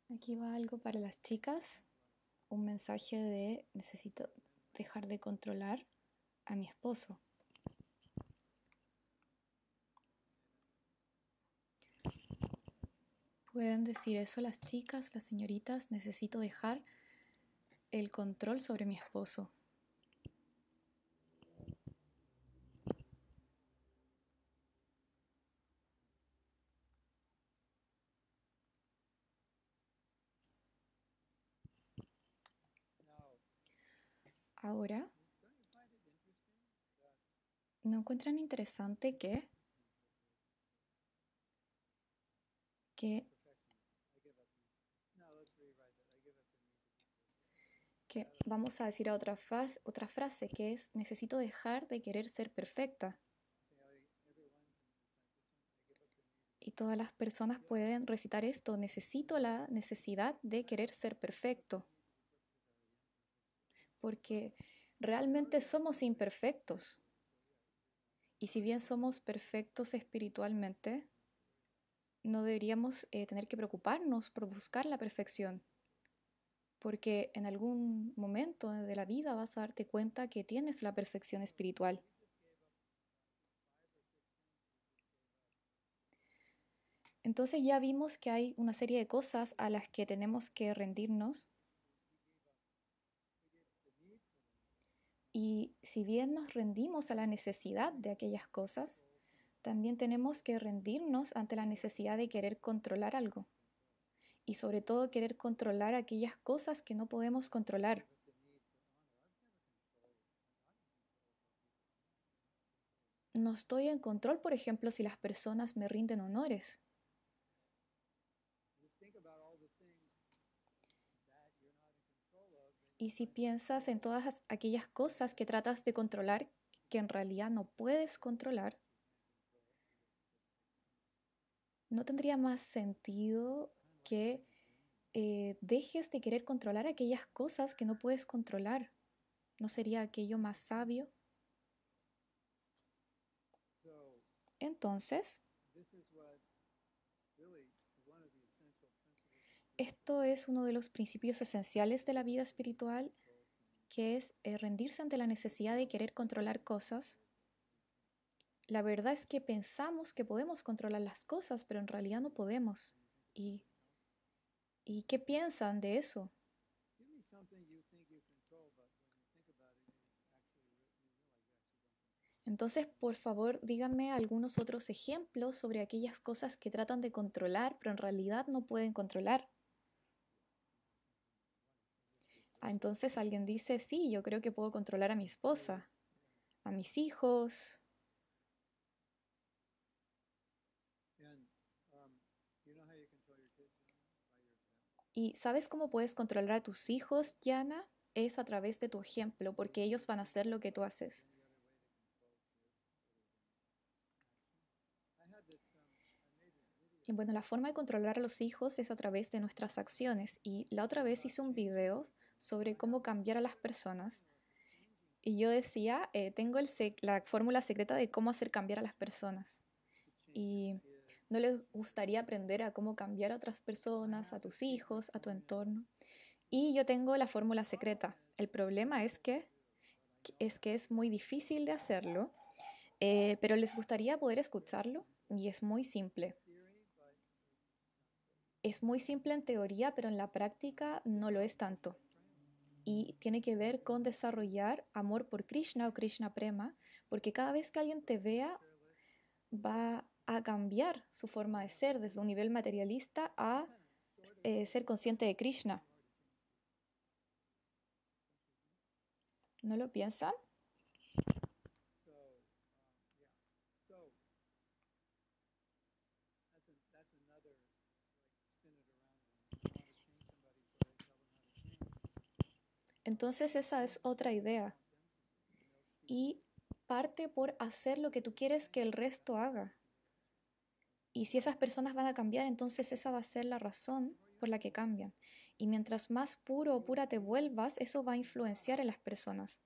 Aquí va algo para las chicas, un mensaje de necesito dejar de controlar a mi esposo. Pueden decir eso las chicas, las señoritas, necesito dejar el control sobre mi esposo. Ahora, ¿no encuentran interesante que, que vamos a decir otra frase que es necesito dejar de querer ser perfecta? Y todas las personas pueden recitar esto, necesito la necesidad de querer ser perfecto, porque realmente somos imperfectos. Y si bien somos perfectos espiritualmente, no deberíamos tener que preocuparnos por buscar la perfección, porque en algún momento de la vida vas a darte cuenta que tienes la perfección espiritual. Entonces ya vimos que hay una serie de cosas a las que tenemos que rendirnos. Y si bien nos rendimos a la necesidad de aquellas cosas, también tenemos que rendirnos ante la necesidad de querer controlar algo. Y sobre todo querer controlar aquellas cosas que no podemos controlar. No estoy en control, por ejemplo, si las personas me rinden honores. Y si piensas en todas aquellas cosas que tratas de controlar, que en realidad no puedes controlar, ¿no tendría más sentido que dejes de querer controlar aquellas cosas que no puedes controlar? ¿No sería aquello más sabio? Entonces, esto es uno de los principios esenciales de la vida espiritual, que es rendirse ante la necesidad de querer controlar cosas. La verdad es que pensamos que podemos controlar las cosas, pero en realidad no podemos. ¿Y, y qué piensan de eso? Entonces, por favor, díganme algunos otros ejemplos sobre aquellas cosas que tratan de controlar, pero en realidad no pueden controlar. Entonces alguien dice, sí, yo creo que puedo controlar a mi esposa, a mis hijos. ¿Y sabes cómo puedes controlar a tus hijos, Yana? Es a través de tu ejemplo, porque ellos van a hacer lo que tú haces. Y bueno, la forma de controlar a los hijos es a través de nuestras acciones. Y la otra vez hice un video sobre cómo cambiar a las personas. Y yo decía, tengo la fórmula secreta de cómo hacer cambiar a las personas. Y no les gustaría aprender a cómo cambiar a otras personas, a tus hijos, a tu entorno. Y yo tengo la fórmula secreta. El problema es que es muy difícil de hacerlo, pero les gustaría poder escucharlo y es muy simple. Es muy simple en teoría, pero en la práctica no lo es tanto. Y tiene que ver con desarrollar amor por Krishna o Krishna Prema, porque cada vez que alguien te vea va a cambiar su forma de ser desde un nivel materialista a ser consciente de Krishna. ¿No lo piensan? Entonces esa es otra idea. Y parte por hacer lo que tú quieres que el resto haga. Y si esas personas van a cambiar, entonces esa va a ser la razón por la que cambian. Y mientras más puro o pura te vuelvas, eso va a influenciar en las personas.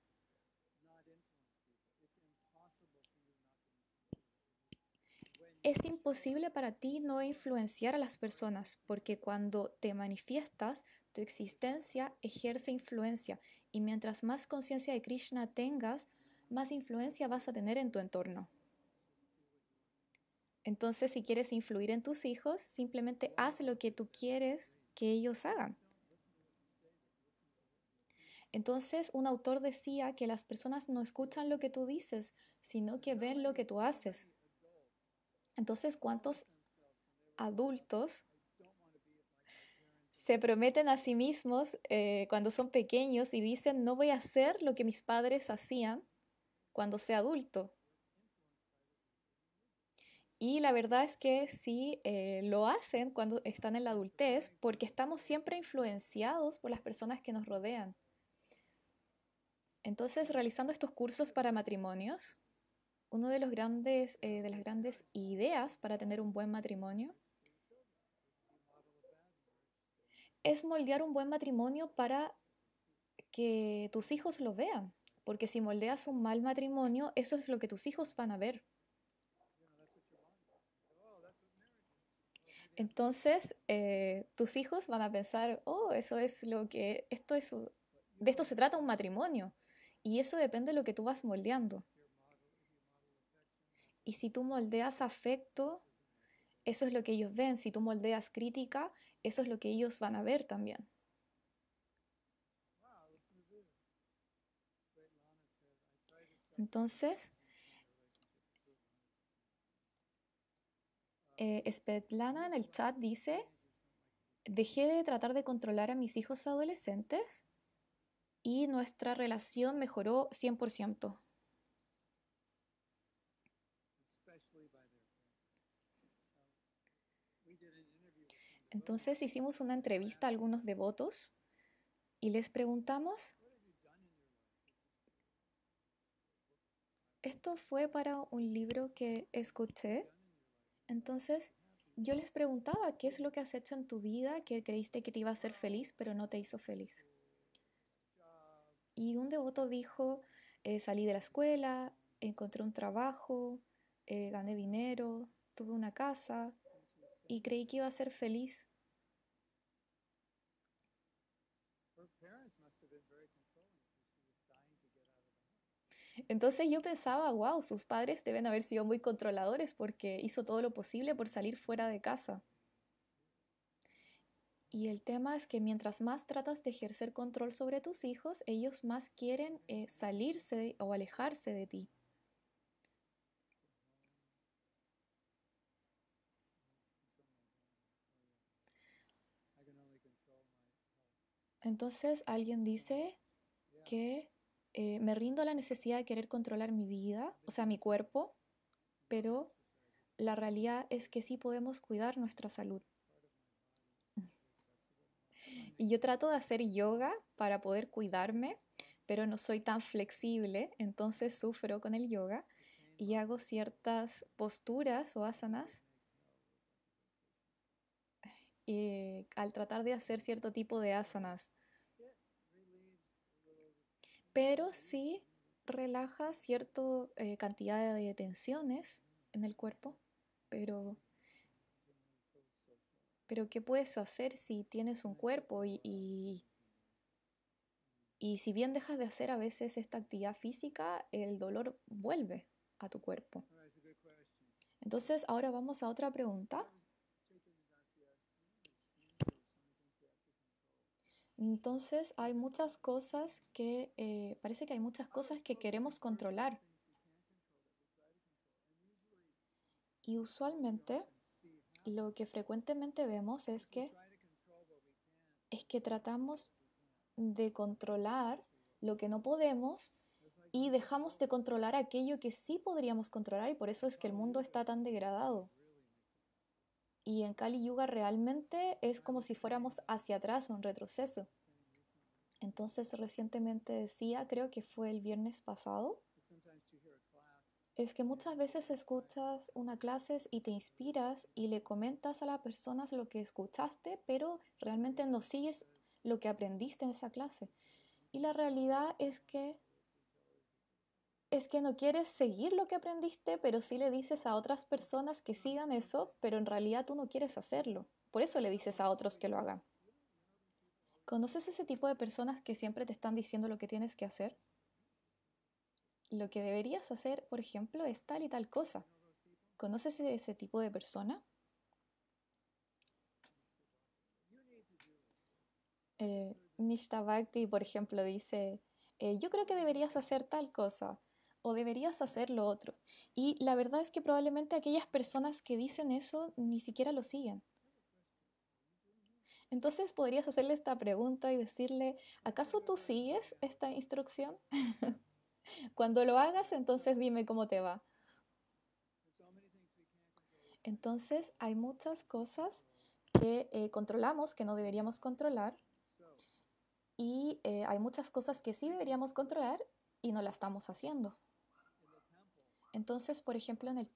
Es imposible para ti no influenciar a las personas, porque cuando te manifiestas, tu existencia ejerce influencia, y mientras más conciencia de Krishna tengas, más influencia vas a tener en tu entorno. Entonces, si quieres influir en tus hijos, simplemente haz lo que tú quieres que ellos hagan. Entonces, un autor decía que las personas no escuchan lo que tú dices, sino que ven lo que tú haces. Entonces, ¿cuántos adultos se prometen a sí mismos cuando son pequeños y dicen, no voy a hacer lo que mis padres hacían cuando sea adulto? Y la verdad es que sí lo hacen cuando están en la adultez porque estamos siempre influenciados por las personas que nos rodean. Entonces, realizando estos cursos para matrimonios, uno de de las grandes ideas para tener un buen matrimonio es moldear un buen matrimonio para que tus hijos lo vean, porque si moldeas un mal matrimonio, eso es lo que tus hijos van a ver. Entonces, tus hijos van a pensar, oh, eso es lo que, de esto se trata un matrimonio. Y eso depende de lo que tú vas moldeando. Y si tú moldeas afecto, eso es lo que ellos ven. Si tú moldeas crítica, eso es lo que ellos van a ver también. Entonces, Svetlana en el chat dice, dejé de tratar de controlar a mis hijos adolescentes y nuestra relación mejoró 100%. Entonces hicimos una entrevista a algunos devotos y les preguntamos, esto fue para un libro que escuché, entonces yo les preguntaba, ¿qué es lo que has hecho en tu vida que creíste que te iba a hacer feliz, pero no te hizo feliz? Y un devoto dijo, salí de la escuela, encontré un trabajo, gané dinero, tuve una casa y creí que iba a ser feliz. Entonces yo pensaba, wow, sus padres deben haber sido muy controladores porque hizo todo lo posible por salir fuera de casa. Y el tema es que mientras más tratas de ejercer control sobre tus hijos, ellos más quieren salirse o alejarse de ti. Entonces alguien dice que me rindo a la necesidad de querer controlar mi vida, o sea, mi cuerpo, pero la realidad es que sí podemos cuidar nuestra salud. Y yo trato de hacer yoga para poder cuidarme, pero no soy tan flexible, entonces sufro con el yoga y hago ciertas posturas o asanas al tratar de hacer cierto tipo de asanas, pero sí relaja cierta cantidad de tensiones en el cuerpo, pero, pero ¿qué puedes hacer si tienes un cuerpo y si bien dejas de hacer a veces esta actividad física, el dolor vuelve a tu cuerpo? Entonces, ahora vamos a otra pregunta. Entonces, hay muchas cosas parece que hay muchas cosas que queremos controlar. Y usualmente lo que frecuentemente vemos es que tratamos de controlar lo que no podemos y dejamos de controlar aquello que sí podríamos controlar y por eso es que el mundo está tan degradado. Y en Kali Yuga realmente es como si fuéramos hacia atrás, un retroceso. Entonces recientemente decía, creo que fue el viernes pasado, es que muchas veces escuchas una clase y te inspiras y le comentas a las personas lo que escuchaste, pero realmente no sigues lo que aprendiste en esa clase. Y la realidad es que es que no quieres seguir lo que aprendiste, pero sí le dices a otras personas que sigan eso, pero en realidad tú no quieres hacerlo. Por eso le dices a otros que lo hagan. ¿Conoces ese tipo de personas que siempre te están diciendo lo que tienes que hacer? Lo que deberías hacer, por ejemplo, es tal y tal cosa. ¿Conoces ese tipo de persona? Nishta Bhakti, por ejemplo, dice, yo creo que deberías hacer tal cosa o deberías hacer lo otro. Y la verdad es que probablemente aquellas personas que dicen eso ni siquiera lo siguen. Entonces podrías hacerle esta pregunta y decirle, ¿acaso tú sigues esta instrucción? Cuando lo hagas, entonces dime cómo te va. Entonces hay muchas cosas que controlamos que no deberíamos controlar y hay muchas cosas que sí deberíamos controlar y no la estamos haciendo. Entonces, por ejemplo, en el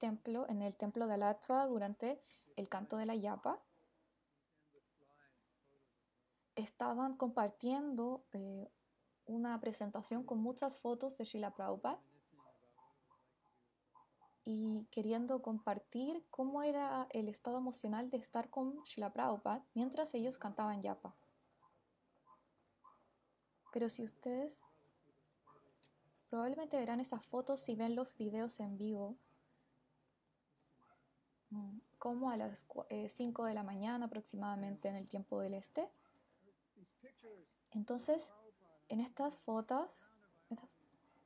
templo de Alatva, durante el canto de la yapa, estaban compartiendo una presentación con muchas fotos de Srila Prabhupada y queriendo compartir cómo era el estado emocional de estar con Srila Prabhupada mientras ellos cantaban yapa. Pero si ustedes probablemente verán esas fotos si ven los videos en vivo, como a las 5 de la mañana aproximadamente en el tiempo del este. Entonces, en estas fotos,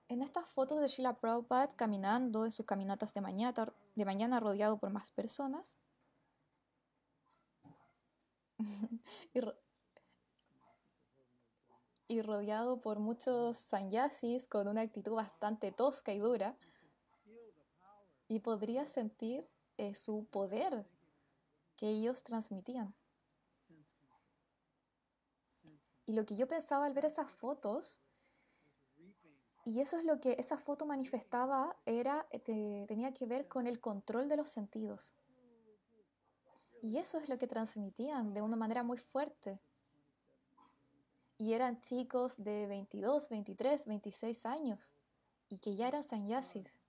en estas fotos de Srila Prabhupada caminando en sus caminatas de mañana rodeado por más personas y, y rodeado por muchos sannyasis con una actitud bastante tosca y dura, y podría sentir su poder que ellos transmitían. Y lo que yo pensaba al ver esas fotos, y eso es lo que esa foto manifestaba, tenía que ver con el control de los sentidos. Y eso es lo que transmitían de una manera muy fuerte. Y eran chicos de 22, 23, 26 años y que ya eran sannyasis.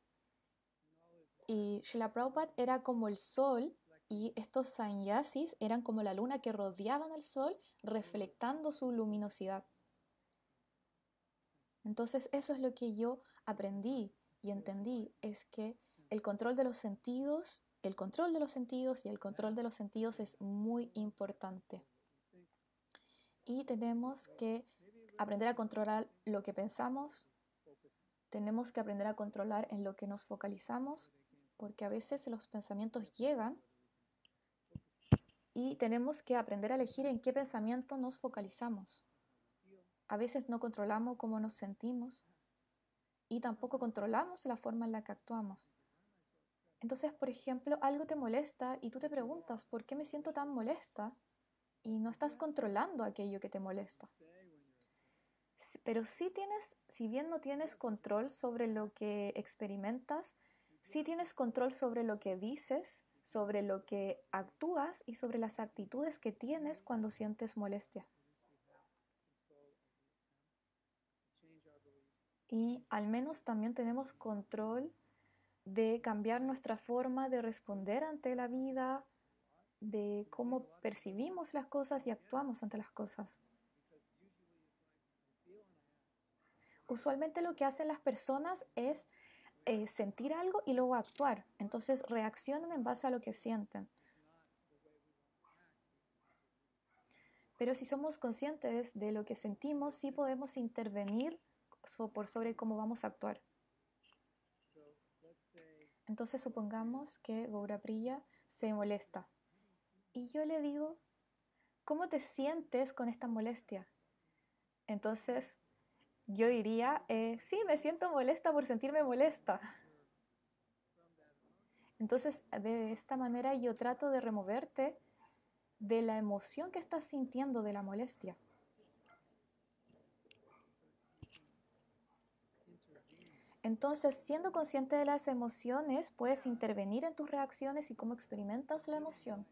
Y Srila Prabhupada era como el sol y estos sannyasis eran como la luna que rodeaban al sol reflectando su luminosidad. Entonces eso es lo que yo aprendí y entendí, es que el control de los sentidos, el control de los sentidos y el control de los sentidos es muy importante. Y tenemos que aprender a controlar lo que pensamos, tenemos que aprender a controlar en lo que nos focalizamos, porque a veces los pensamientos llegan y tenemos que aprender a elegir en qué pensamiento nos focalizamos. A veces no controlamos cómo nos sentimos y tampoco controlamos la forma en la que actuamos. Entonces, por ejemplo, algo te molesta y tú te preguntas, ¿por qué me siento tan molesta? Y no estás controlando aquello que te molesta. Pero sí tienes, si bien no tienes control sobre lo que experimentas, sí tienes control sobre lo que dices, sobre lo que actúas y sobre las actitudes que tienes cuando sientes molestia. Y al menos también tenemos control de cambiar nuestra forma de responder ante la vida, de cómo percibimos las cosas y actuamos ante las cosas. Usualmente lo que hacen las personas es sentir algo y luego actuar. Entonces reaccionan en base a lo que sienten. Pero si somos conscientes de lo que sentimos, sí podemos intervenir por sobre cómo vamos a actuar. Entonces supongamos que Gaurapriya se molesta. Y yo le digo, ¿cómo te sientes con esta molestia? Entonces yo diría, sí, me siento molesta por sentirme molesta. Entonces, de esta manera yo trato de removerte de la emoción que estás sintiendo de la molestia. Entonces, siendo consciente de las emociones, puedes intervenir en tus reacciones y cómo experimentas la emoción.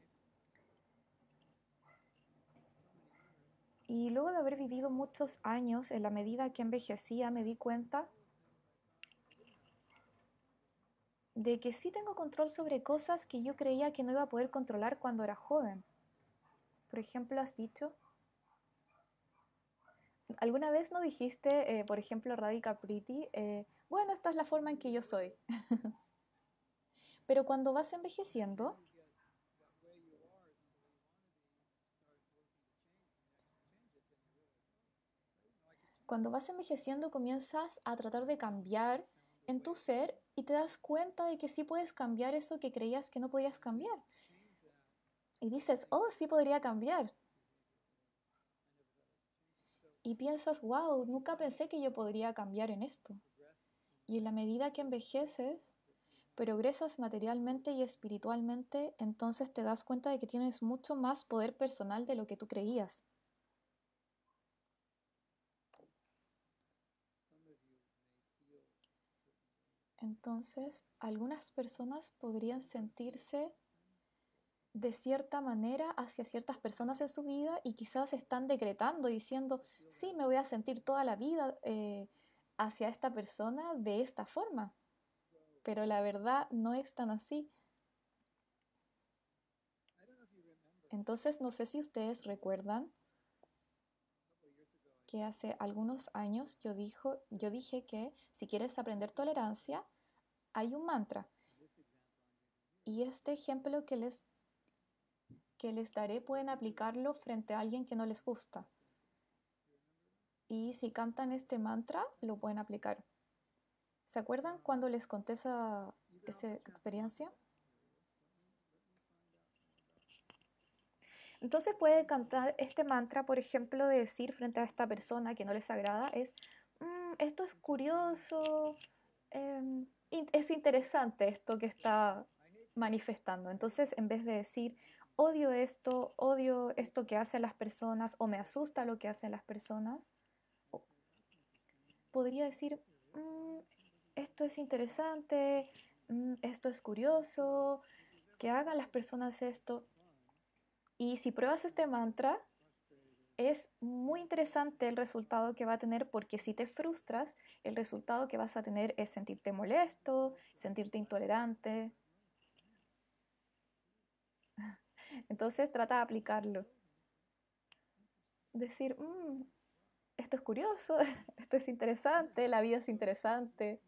Y luego de haber vivido muchos años, en la medida que envejecía, me di cuenta de que sí tengo control sobre cosas que yo creía que no iba a poder controlar cuando era joven. Por ejemplo, has dicho, ¿alguna vez no dijiste, por ejemplo, Radhika Priti, bueno, esta es la forma en que yo soy? Pero cuando vas envejeciendo comienzas a tratar de cambiar en tu ser y te das cuenta de que sí puedes cambiar eso que creías que no podías cambiar. Y dices, oh, sí podría cambiar. Y piensas, wow, nunca pensé que yo podría cambiar en esto. Y en la medida que envejeces, progresas materialmente y espiritualmente, entonces te das cuenta de que tienes mucho más poder personal de lo que tú creías. Entonces, algunas personas podrían sentirse de cierta manera hacia ciertas personas en su vida y quizás están decretando, diciendo, sí, me voy a sentir toda la vida hacia esta persona de esta forma. Pero la verdad no es tan así. Entonces, no sé si ustedes recuerdan que hace algunos años yo dije que si quieres aprender tolerancia, hay un mantra. Y este ejemplo que les daré pueden aplicarlo frente a alguien que no les gusta. Y si cantan este mantra, lo pueden aplicar. ¿Se acuerdan cuando les conté esa experiencia? Entonces pueden cantar este mantra, por ejemplo, de decir frente a esta persona que no les agrada, es, esto es curioso, es interesante esto que está manifestando. Entonces, en vez de decir, odio esto que hacen las personas o me asusta lo que hacen las personas, podría decir, "Mm, esto es interesante, esto es curioso, que hagan las personas esto". Y si pruebas este mantra, es muy interesante el resultado que va a tener porque si te frustras, el resultado que vas a tener es sentirte molesto, sentirte intolerante. Entonces trata de aplicarlo. Decir, esto es curioso, esto es interesante, la vida es interesante.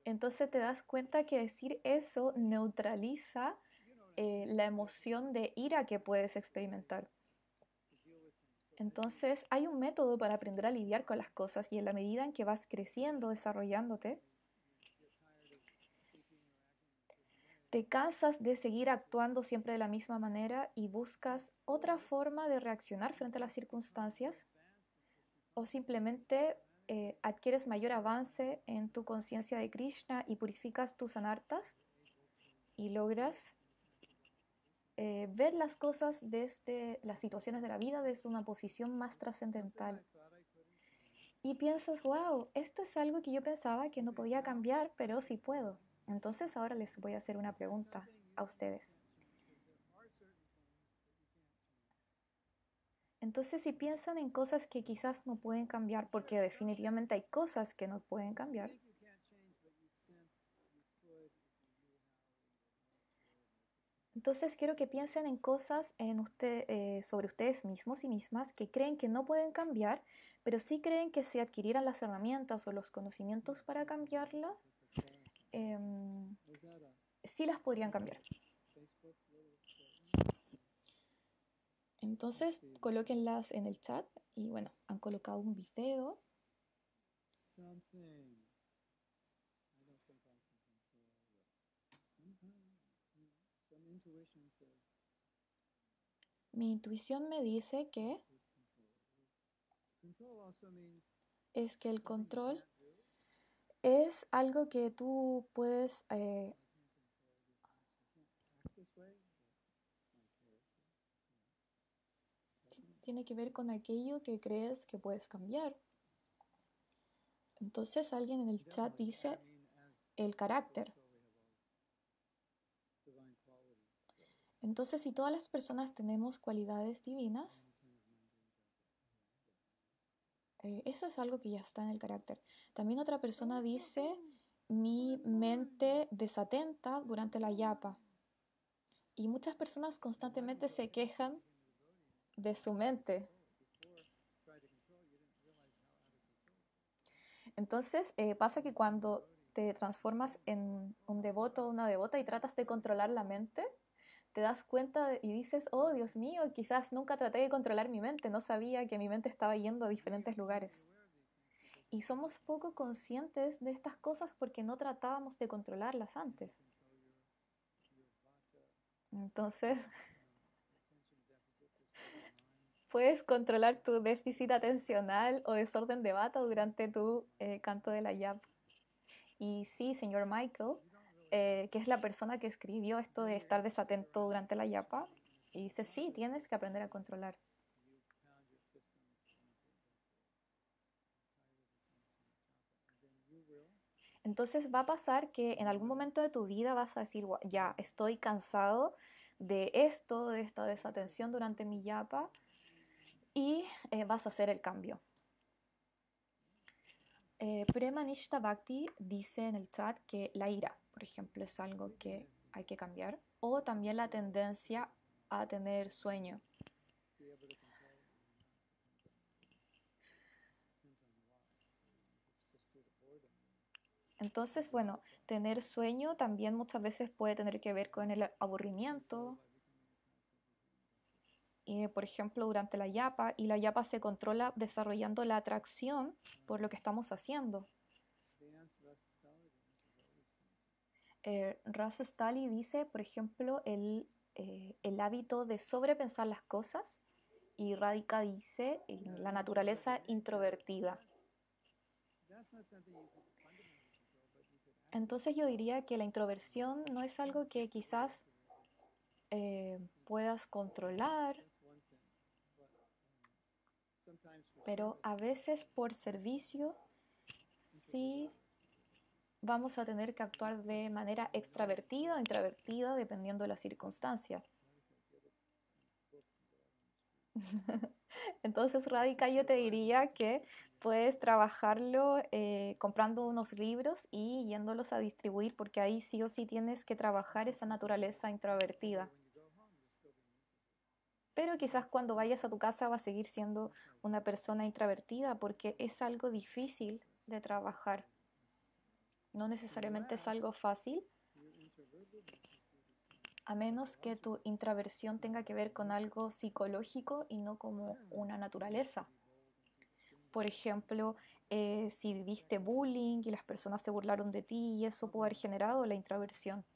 Entonces te das cuenta que decir eso neutraliza la emoción de ira que puedes experimentar. Entonces hay un método para aprender a lidiar con las cosas y en la medida en que vas creciendo, desarrollándote, te cansas de seguir actuando siempre de la misma manera y buscas otra forma de reaccionar frente a las circunstancias o simplemente adquieres mayor avance en tu conciencia de Krishna y purificas tus anartas y logras ver las cosas desde las situaciones de la vida desde una posición más trascendental. Y piensas, wow, esto es algo que yo pensaba que no podía cambiar, pero sí puedo. Entonces ahora les voy a hacer una pregunta a ustedes. Entonces, si piensan en cosas que quizás no pueden cambiar, porque definitivamente hay cosas que no pueden cambiar, entonces quiero que piensen en cosas sobre ustedes mismos y mismas que creen que no pueden cambiar, pero sí creen que si adquirieran las herramientas o los conocimientos para cambiarla, sí las podrían cambiar. Entonces, colóquenlas en el chat y bueno, han colocado un video. Mi intuición me dice que es que el control es algo que tú puedes tiene que ver con aquello que crees que puedes cambiar. Entonces alguien en el chat dice el carácter. Entonces si todas las personas tenemos cualidades divinas, Eso es algo que ya está en el carácter. También otra persona dice, mi mente desatenta durante la yapa. Y muchas personas constantemente se quejan de su mente. Entonces pasa que cuando te transformas en un devoto o una devota y tratas de controlar la mente, te das cuenta y dices, oh Dios mío, quizás nunca traté de controlar mi mente, no sabía que mi mente estaba yendo a diferentes lugares. Y somos poco conscientes de estas cosas porque no tratábamos de controlarlas antes. Entonces, puedes controlar tu déficit atencional o desorden de bata durante tu canto de la yapa. Y sí, señor Michael, que es la persona que escribió esto de estar desatento durante la yapa, y dice, sí, tienes que aprender a controlar. Entonces va a pasar que en algún momento de tu vida vas a decir, ya, estoy cansado de esto, de esta desatención durante mi yapa, y vas a hacer el cambio. Premanishta Bhakti dice en el chat que la ira, por ejemplo, es algo que hay que cambiar, o también la tendencia a tener sueño. Entonces, bueno, tener sueño también muchas veces puede tener que ver con el aburrimiento. Por ejemplo, durante la yapa, y la yapa se controla desarrollando la atracción por lo que estamos haciendo. Rasa Stali dice, por ejemplo, el hábito de sobrepensar las cosas, y Radhika dice la naturaleza introvertida. Entonces yo diría que la introversión no es algo que quizás puedas controlar, pero a veces por servicio sí vamos a tener que actuar de manera extravertida o introvertida dependiendo de la circunstancia. Entonces, Radhika, yo te diría que puedes trabajarlo comprando unos libros y yéndolos a distribuir, porque ahí sí o sí tienes que trabajar esa naturaleza introvertida. Pero quizás cuando vayas a tu casa vas a seguir siendo una persona introvertida porque es algo difícil de trabajar. No necesariamente es algo fácil, a menos que tu introversión tenga que ver con algo psicológico y no como una naturaleza. Por ejemplo, si viviste bullying y las personas se burlaron de ti y eso puede haber generado la introversión.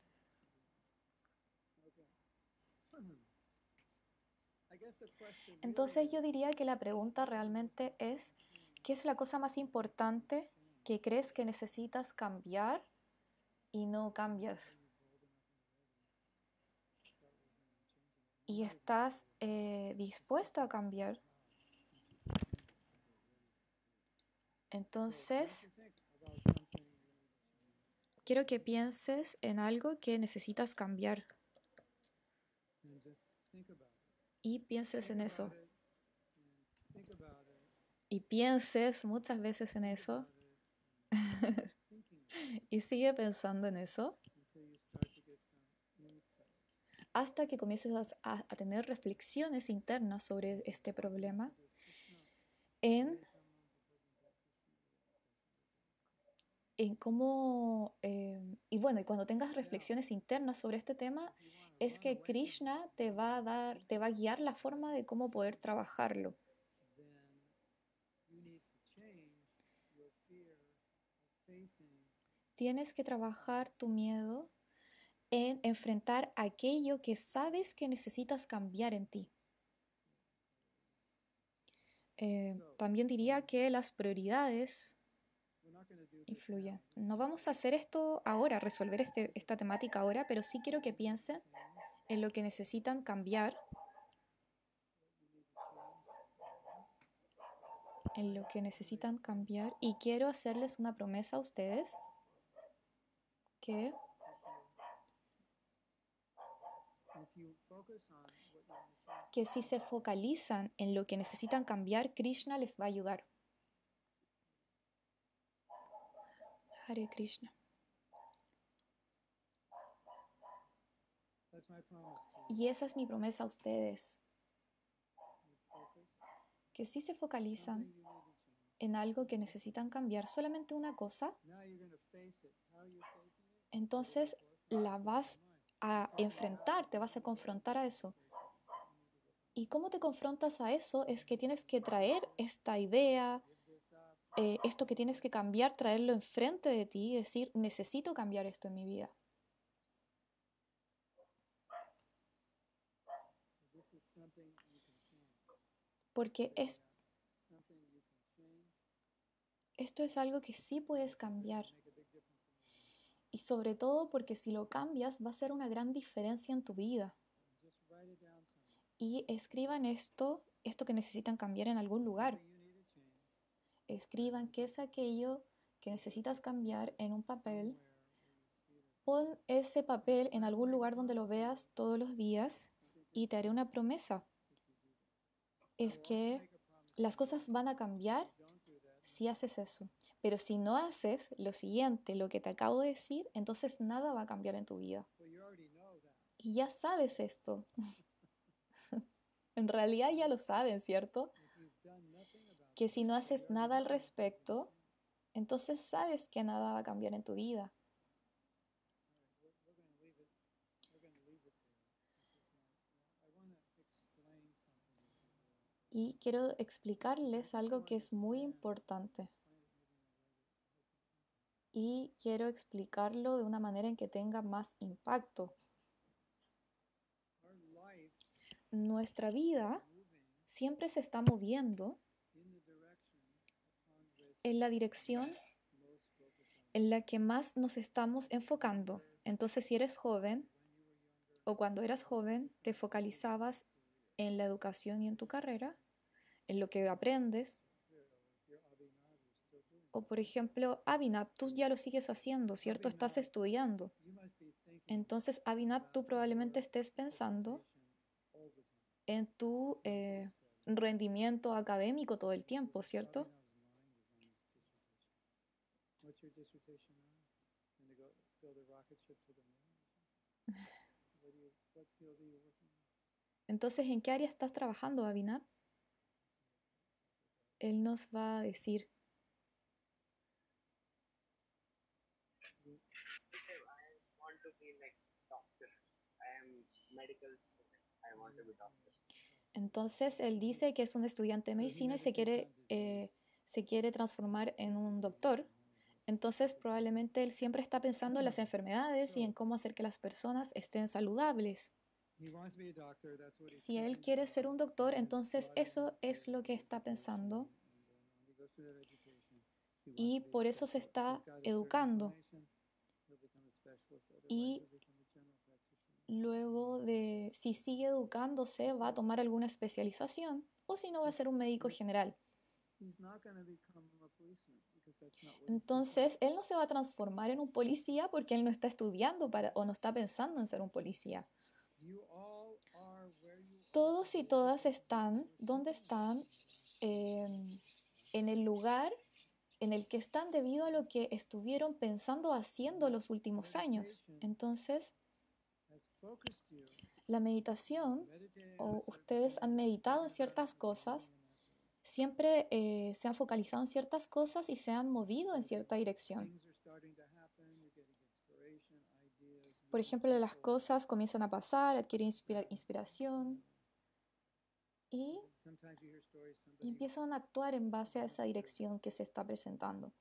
Entonces yo diría que la pregunta realmente es, ¿qué es la cosa más importante que crees que necesitas cambiar y no cambias? ¿Y estás dispuesto a cambiar? Entonces, quiero que pienses en algo que necesitas cambiar y pienses en eso. Y pienses muchas veces en eso y sigue pensando en eso hasta que comiences a tener reflexiones internas sobre este problema en cómo, y bueno, y cuando tengas reflexiones internas sobre este tema, es que Krishna te va a dar, te va a guiar la forma de cómo poder trabajarlo. Tienes que trabajar tu miedo en enfrentar aquello que sabes que necesitas cambiar en ti. También diría que las prioridades influyen. No vamos a hacer esto ahora, resolver esta temática ahora, pero sí quiero que piensen en lo que necesitan cambiar, y quiero hacerles una promesa a ustedes que si se focalizan en lo que necesitan cambiar, Krishna les va a ayudar. Hare Krishna. Y esa es mi promesa a ustedes, que si se focalizan en algo que necesitan cambiar, solamente una cosa, entonces la vas a enfrentar, te vas a confrontar a eso. ¿Y cómo te confrontas a eso? Es que tienes que traer esta idea, esto que tienes que cambiar, traerlo enfrente de ti y decir, necesito cambiar esto en mi vida. Porque esto es algo que sí puedes cambiar. Y sobre todo porque si lo cambias va a ser una gran diferencia en tu vida. Y escriban esto que necesitan cambiar en algún lugar. Escriban qué es aquello que necesitas cambiar en un papel. Pon ese papel en algún lugar donde lo veas todos los días y te haré una promesa. Es que las cosas van a cambiar si haces eso. Pero si no haces lo siguiente, lo que te acabo de decir, entonces nada va a cambiar en tu vida. Y ya sabes esto. En realidad ya lo saben, ¿cierto? Que si no haces nada al respecto, entonces sabes que nada va a cambiar en tu vida. Y quiero explicarles algo que es muy importante. Y quiero explicarlo de una manera en que tenga más impacto. Nuestra vida siempre se está moviendo en la dirección en la que más nos estamos enfocando. Entonces, si eres joven o cuando eras joven, te focalizabas en la educación y en tu carrera, en lo que aprendes. O, por ejemplo, Abhinab, tú ya lo sigues haciendo, ¿cierto? Estás estudiando. Entonces, Abhinab, tú probablemente estés pensando en tu rendimiento académico todo el tiempo, ¿cierto? Entonces, ¿en qué área estás trabajando, Abhinab? Él nos va a decir. Entonces, él dice que es un estudiante de medicina y se quiere transformar en un doctor. Entonces, probablemente él siempre está pensando en las enfermedades y en cómo hacer que las personas estén saludables. Si él quiere ser un doctor, entonces eso es lo que está pensando y por eso se está educando. Y luego de, si sigue educándose, va a tomar alguna especialización o si no, va a ser un médico general. Entonces, él no se va a transformar en un policía porque él no está estudiando o no está pensando en ser un policía. Todos y todas están donde están, en el lugar en el que están debido a lo que estuvieron pensando haciendo los últimos años. Entonces, la meditación, o ustedes han meditado en ciertas cosas, siempre se han focalizado en ciertas cosas y se han movido en cierta dirección. Por ejemplo, las cosas comienzan a pasar, adquieren inspiración y empiezan a actuar en base a esa dirección que se está presentando.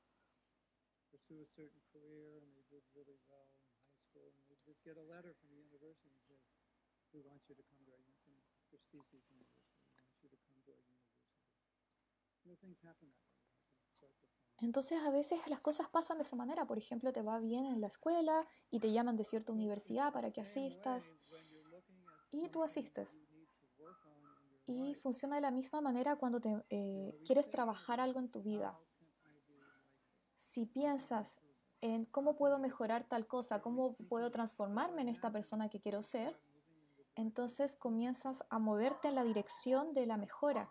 Entonces a veces las cosas pasan de esa manera. Por ejemplo, te va bien en la escuela y te llaman de cierta universidad para que asistas y tú asistes. Y funciona de la misma manera cuando quieres trabajar algo en tu vida. Si piensas en cómo puedo mejorar tal cosa, cómo puedo transformarme en esta persona que quiero ser, entonces comienzas a moverte en la dirección de la mejora.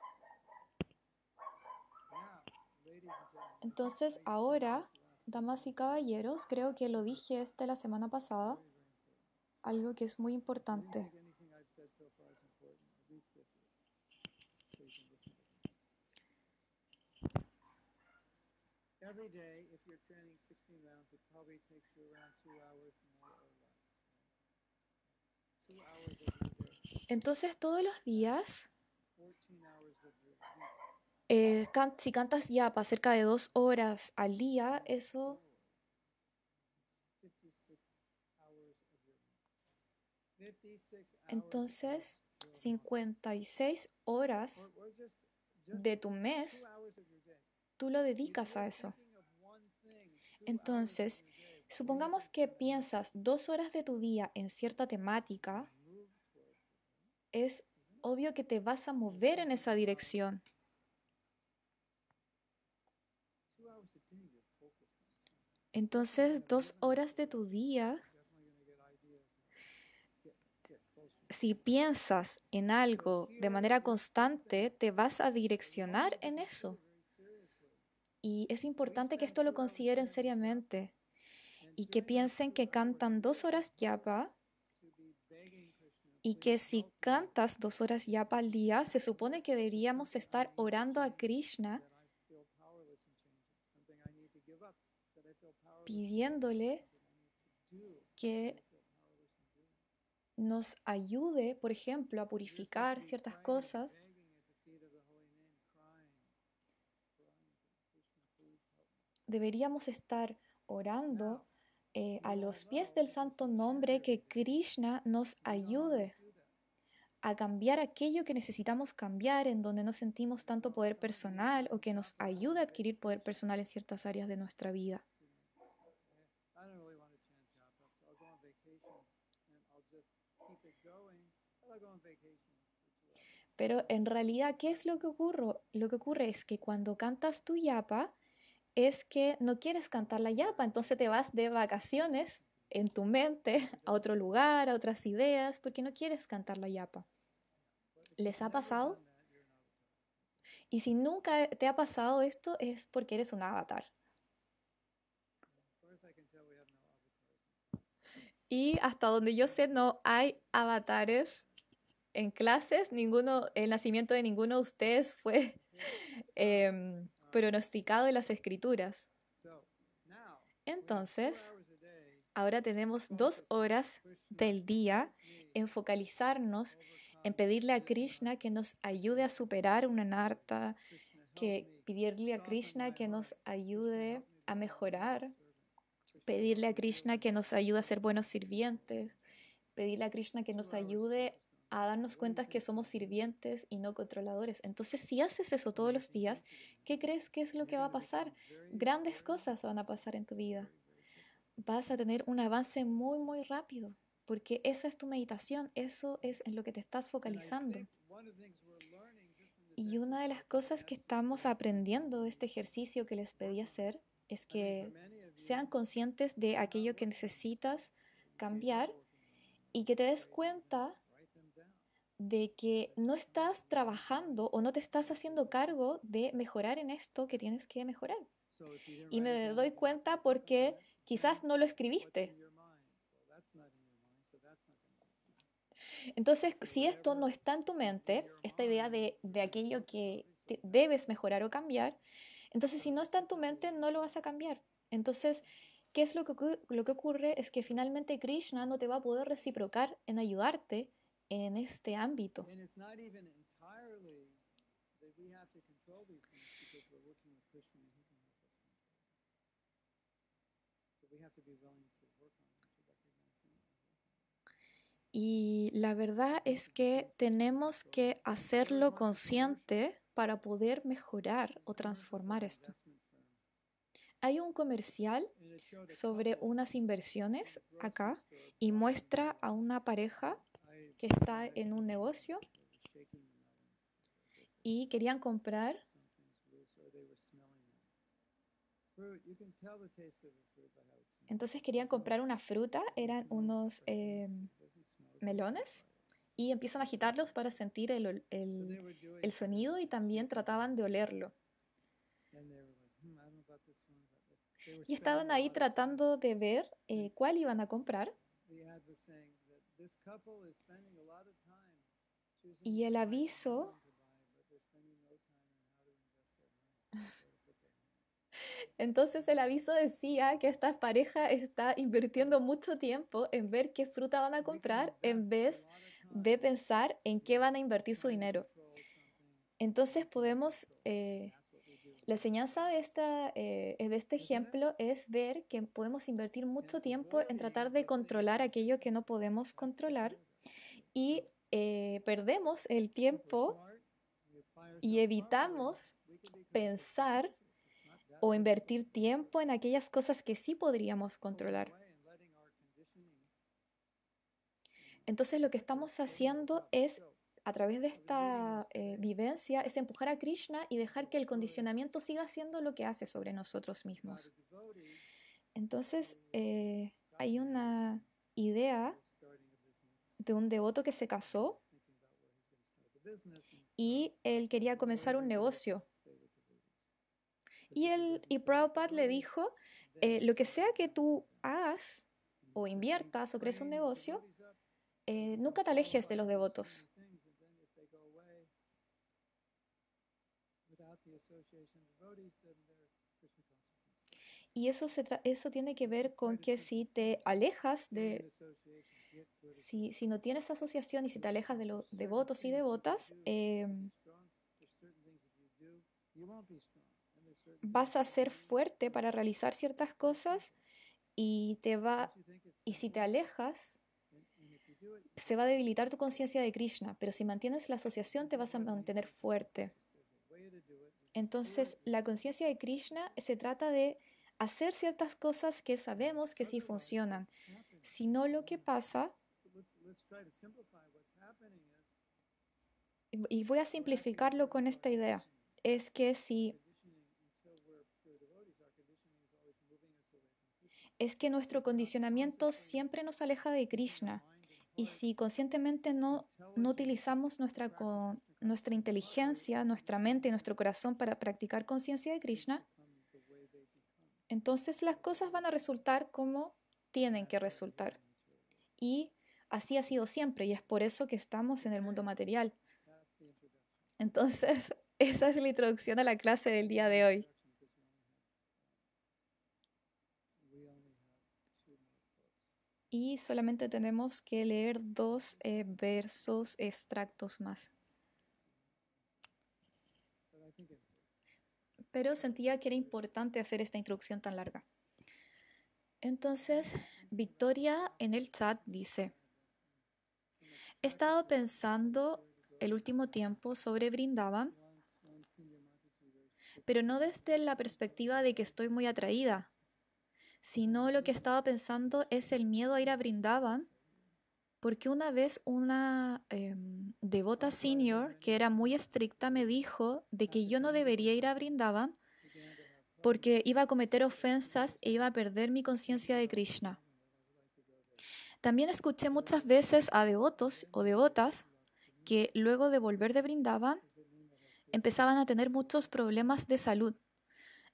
Entonces ahora damas y caballeros, creo que lo dije la semana pasada, algo que es muy importante. Entonces, todos los días, si cantas yapa cerca de 2 horas al día, eso, entonces, 56 horas de tu mes, tú lo dedicas a eso. Entonces, supongamos que piensas 2 horas de tu día en cierta temática, es obvio que te vas a mover en esa dirección. Entonces, 2 horas de tu día, si piensas en algo de manera constante, te vas a direccionar en eso. Y es importante que esto lo consideren seriamente y que piensen que cantan 2 horas yapa y que si cantas 2 horas yapa al día, se supone que deberíamos estar orando a Krishna, pidiéndole que nos ayude, por ejemplo, a purificar ciertas cosas. Deberíamos estar orando a los pies del santo nombre que Krishna nos ayude a cambiar aquello que necesitamos cambiar, en donde no sentimos tanto poder personal, o que nos ayude a adquirir poder personal en ciertas áreas de nuestra vida. Pero en realidad, ¿qué es lo que ocurre? Lo que ocurre es que cuando cantas tu yapa, es que no quieres cantar la yapa, entonces te vas de vacaciones en tu mente a otro lugar, a otras ideas, porque no quieres cantar la yapa. ¿Les ha pasado? Y si nunca te ha pasado esto, es porque eres un avatar. Y hasta donde yo sé, no hay avatares en clases. El nacimiento de ninguno de ustedes fue pronosticado en las escrituras. Entonces, ahora tenemos 2 horas del día en focalizarnos, en pedirle a Krishna que nos ayude a superar una narta, que pedirle a Krishna que nos ayude a mejorar, pedirle a Krishna que nos ayude a ser buenos sirvientes, pedirle a Krishna que nos ayude a darnos cuenta que somos sirvientes y no controladores. Entonces, si haces eso todos los días, ¿qué crees que es lo que va a pasar? Grandes cosas van a pasar en tu vida. Vas a tener un avance muy, muy rápido, porque esa es tu meditación, eso es en lo que te estás focalizando. Y una de las cosas que estamos aprendiendo de este ejercicio que les pedí hacer es que sean conscientes de aquello que necesitas cambiar y que te des cuenta de que no estás trabajando o no te estás haciendo cargo de mejorar en esto que tienes que mejorar. Y me doy cuenta porque quizás no lo escribiste. Entonces, si esto no está en tu mente, esta idea de aquello que debes mejorar o cambiar, entonces si no está en tu mente, no lo vas a cambiar. Entonces, ¿qué es lo que ocurre? Es que finalmente Krishna no te va a poder reciprocar en ayudarte en este ámbito. Y la verdad es que tenemos que hacerlo consciente para poder mejorar o transformar esto. Hay un comercial sobre unas inversiones acá y muestra a una pareja que está en un negocio y querían comprar. Entonces querían comprar una fruta, eran unos melones, y empiezan a agitarlos para sentir el sonido y también trataban de olerlo. y estaban ahí tratando de ver cuál iban a comprar. Y el aviso, entonces el aviso decía que esta pareja está invirtiendo mucho tiempo en ver qué fruta van a comprar en vez de pensar en qué van a invertir su dinero. Entonces la enseñanza de este ejemplo es ver que podemos invertir mucho tiempo en tratar de controlar aquello que no podemos controlar y perdemos el tiempo y evitamos pensar o invertir tiempo en aquellas cosas que sí podríamos controlar. Entonces lo que estamos haciendo es, a través de esta vivencia, es empujar a Krishna y dejar que el condicionamiento siga haciendo lo que hace sobre nosotros mismos. Entonces hay una idea de un devoto que se casó y él quería comenzar un negocio. Y Prabhupada le dijo, lo que sea que tú hagas o inviertas o crees un negocio, nunca te alejes de los devotos. Y eso tiene que ver con que si te alejas si no tienes asociación y si te alejas de los devotos y devotas, vas a ser fuerte para realizar ciertas cosas y si te alejas, se va a debilitar tu conciencia de Krishna, pero si mantienes la asociación te vas a mantener fuerte. Entonces, la conciencia de Krishna se trata de hacer ciertas cosas que sabemos que sí funcionan. Si no, lo que pasa, y voy a simplificarlo con esta idea, es que es que nuestro condicionamiento siempre nos aleja de Krishna. Y si conscientemente no utilizamos nuestra inteligencia, nuestra mente y nuestro corazón para practicar conciencia de Krishna, entonces las cosas van a resultar como tienen que resultar. Y así ha sido siempre, y es por eso que estamos en el mundo material. Entonces, esa es la introducción a la clase del día de hoy. Y solamente tenemos que leer 2 versos extractos más. Pero sentía que era importante hacer esta introducción tan larga. Entonces, Victoria en el chat dice, he estado pensando el último tiempo sobre Vrindavan, pero no desde la perspectiva de que estoy muy atraída, sino lo que he estado pensando es el miedo a ir a Vrindavan, porque una vez una devota senior que era muy estricta me dijo de que yo no debería ir a Vrindavan porque iba a cometer ofensas e iba a perder mi conciencia de Krishna. También escuché muchas veces a devotos o devotas que luego de volver de Vrindavan empezaban a tener muchos problemas de salud.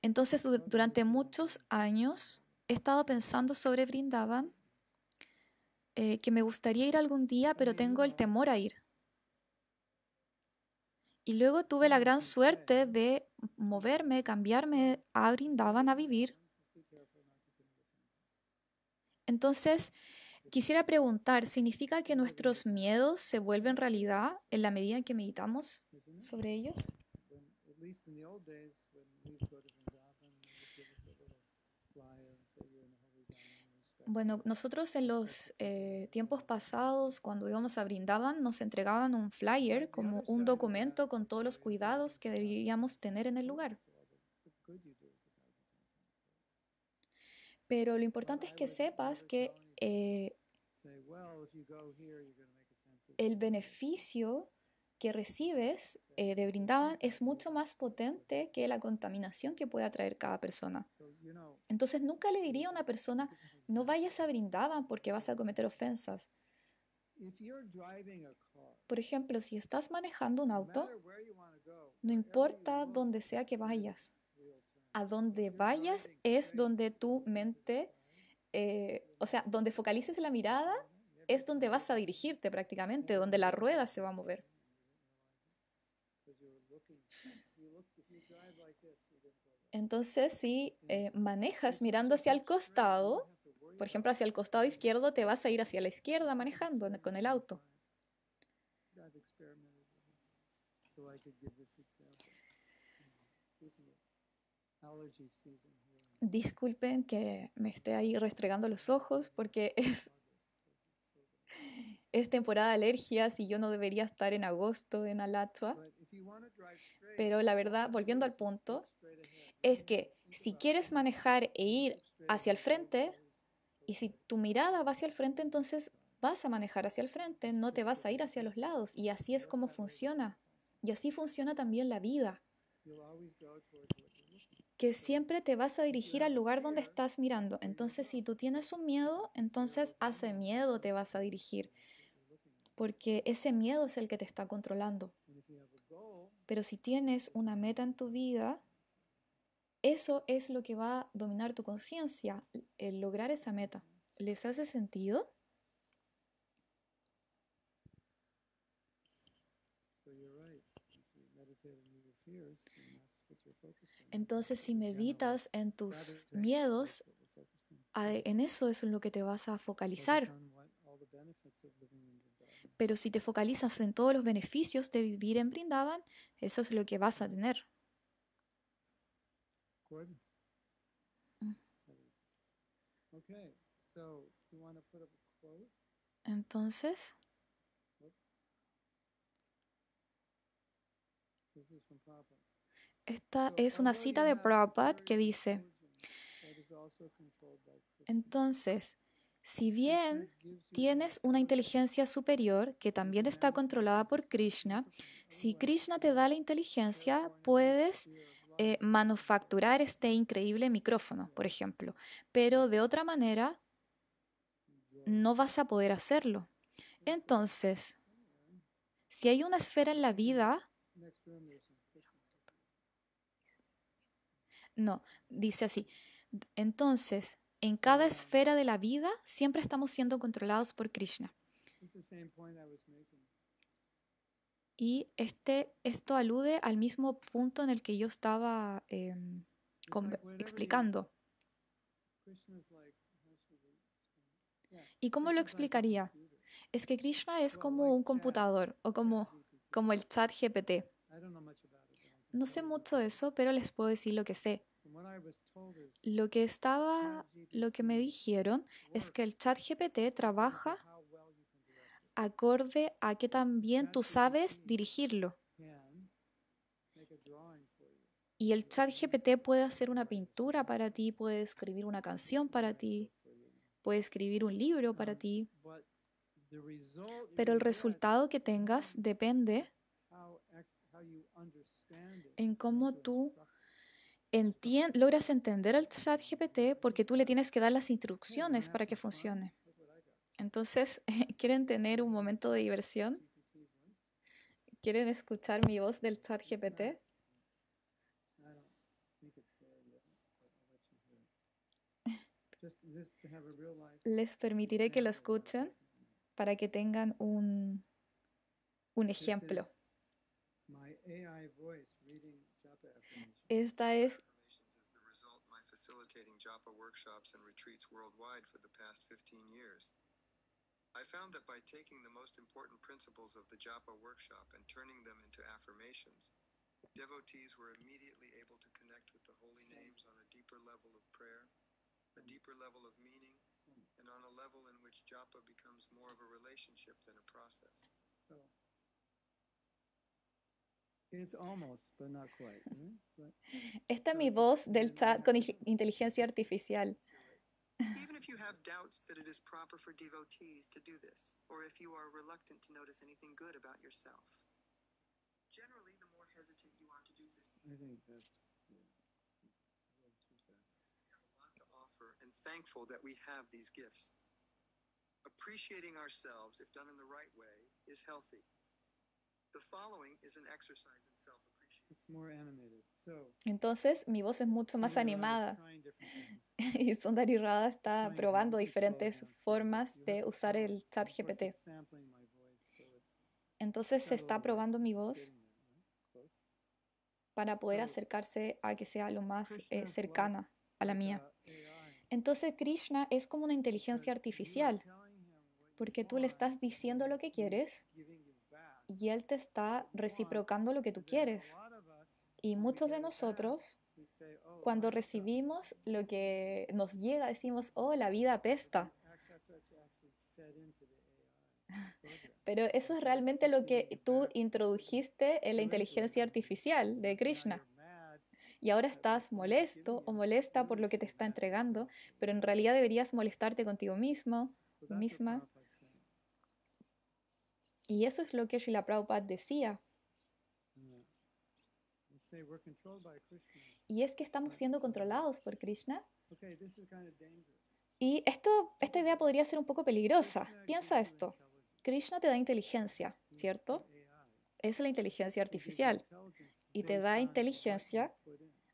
Entonces, durante muchos años he estado pensando sobre Vrindavan, que me gustaría ir algún día, pero tengo el temor a ir. Y luego tuve la gran suerte de moverme, cambiarme a Vrindavan a vivir. Entonces, quisiera preguntar, ¿significa que nuestros miedos se vuelven realidad en la medida en que meditamos sobre ellos? Bueno, nosotros en los tiempos pasados, cuando íbamos a Brindavan, nos entregaban un flyer como un documento con todos los cuidados que debíamos tener en el lugar. Pero lo importante es que sepas que el beneficio que recibes de Brindavan es mucho más potente que la contaminación que pueda traer cada persona. Entonces nunca le diría a una persona, no vayas a Brindavan porque vas a cometer ofensas. Por ejemplo, si estás manejando un auto, no importa dónde sea que vayas, a donde vayas es donde tu mente, o sea, donde focalices la mirada es donde vas a dirigirte prácticamente, donde la rueda se va a mover. Entonces, si manejas mirando hacia el costado, por ejemplo, hacia el costado izquierdo, te vas a ir hacia la izquierda manejando con el auto. Disculpen que me esté ahí restregando los ojos porque es temporada de alergias y yo no debería estar en agosto en Alachua. Pero la verdad, volviendo al punto, es que si quieres manejar e ir hacia el frente, y si tu mirada va hacia el frente, entonces vas a manejar hacia el frente, no te vas a ir hacia los lados. Y así es como funciona. Y así funciona también la vida, que siempre te vas a dirigir al lugar donde estás mirando. Entonces, si tú tienes un miedo, entonces hacia miedo te vas a dirigir, porque ese miedo es el que te está controlando. Pero si tienes una meta en tu vida, eso es lo que va a dominar tu conciencia, el lograr esa meta. ¿Les hace sentido? Entonces, si meditas en tus miedos, en eso es en lo que te vas a focalizar. Pero si te focalizas en todos los beneficios de vivir en Brindavan, eso es lo que vas a tener. Entonces, esta es una cita de Prabhupada que dice, entonces, si bien tienes una inteligencia superior que también está controlada por Krishna, si Krishna te da la inteligencia, puedes manufacturar este increíble micrófono, por ejemplo, pero de otra manera no vas a poder hacerlo. Entonces, si hay una esfera en la vida, no, dice así, entonces, en cada esfera de la vida siempre estamos siendo controlados por Krishna. Y esto alude al mismo punto en el que yo estaba explicando. ¿Y cómo lo explicaría? Es que Krishna es como un computador o como el chat GPT. No sé mucho de eso, pero les puedo decir lo que sé. Lo que me dijeron es que el chat GPT trabaja acorde a que también tú sabes dirigirlo. Y el chat GPT puede hacer una pintura para ti, puede escribir una canción para ti, puede escribir un libro para ti. Pero el resultado que tengas depende en cómo tú logras entender el chat GPT, porque tú le tienes que dar las instrucciones para que funcione. Entonces, ¿quieren tener un momento de diversión? ¿Quieren escuchar mi voz del chat GPT? Les permitiré que lo escuchen para que tengan un ejemplo. Esta es Japa workshops and retreats worldwide for the past 15 years. I found that by taking the most important principles of the Japa workshop and turning them into affirmations, devotees were immediately able to connect with the holy names on a deeper level of prayer, a deeper level of meaning, and on a level in which Japa becomes more of a relationship than a process. Esta es mi voz del chat con inteligencia artificial. Even if you have doubts that it is proper for devotees to do this, or if you are reluctant to notice anything good about yourself, generally, the more hesitant you are to do this, I think that's we have a lot to offer and thankful that we have these gifts. Appreciating ourselves, if done in the right way, is healthy. The following is an exercise in self-appreciation. Entonces mi voz es mucho más animada. Y Sundari Radha está probando diferentes formas de usar el chat GPT. Entonces se está probando mi voz para poder acercarse a que sea lo más cercana a la mía. Entonces Krishna es como una inteligencia artificial, porque tú le estás diciendo lo que quieres y él te está reciprocando lo que tú quieres. Y muchos de nosotros, cuando recibimos lo que nos llega, decimos, oh, la vida apesta. Pero eso es realmente lo que tú introdujiste en la inteligencia artificial de Krishna. Y ahora estás molesto o molesta por lo que te está entregando, pero en realidad deberías molestarte contigo mismo, misma. Y eso es lo que Srila Prabhupada decía. Y es que estamos siendo controlados por Krishna. Y esta idea podría ser un poco peligrosa. Piensa esto. Krishna te da inteligencia, ¿cierto? Es la inteligencia artificial. Y te da inteligencia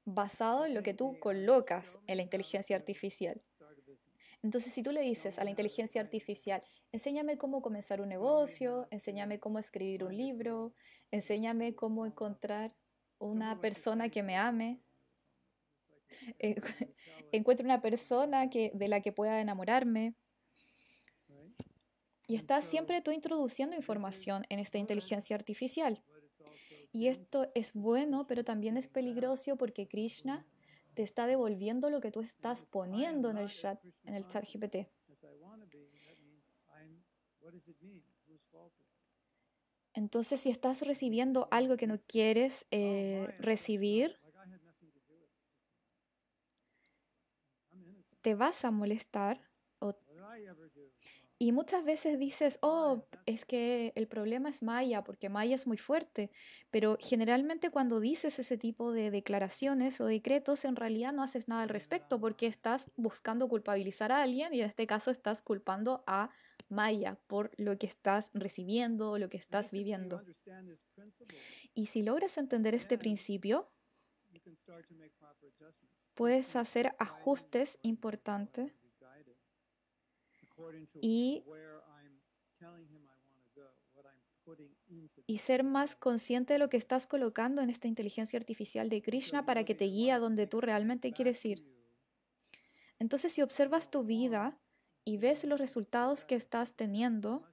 basado en lo que tú colocas en la inteligencia artificial. Entonces, si tú le dices a la inteligencia artificial, enséñame cómo comenzar un negocio, enséñame cómo escribir un libro, enséñame cómo encontrar una persona que me ame, encuentre una persona de la que pueda enamorarme. Y estás siempre tú introduciendo información en esta inteligencia artificial. Y esto es bueno, pero también es peligroso porque Krishna te está devolviendo lo que tú estás poniendo en el chat GPT. Entonces, si estás recibiendo algo que no quieres recibir, te vas a molestar. Y muchas veces dices, oh, es que el problema es Maya, porque Maya es muy fuerte. Pero generalmente cuando dices ese tipo de declaraciones o decretos, en realidad no haces nada al respecto, porque estás buscando culpabilizar a alguien y en este caso estás culpando a Maya por lo que estás recibiendo, lo que estás viviendo. Y si logras entender este principio, puedes hacer ajustes importantes y ser más consciente de lo que estás colocando en esta inteligencia artificial de Krishna para que te guíe a donde tú realmente quieres ir. Entonces, si observas tu vida y ves los resultados que estás teniendo,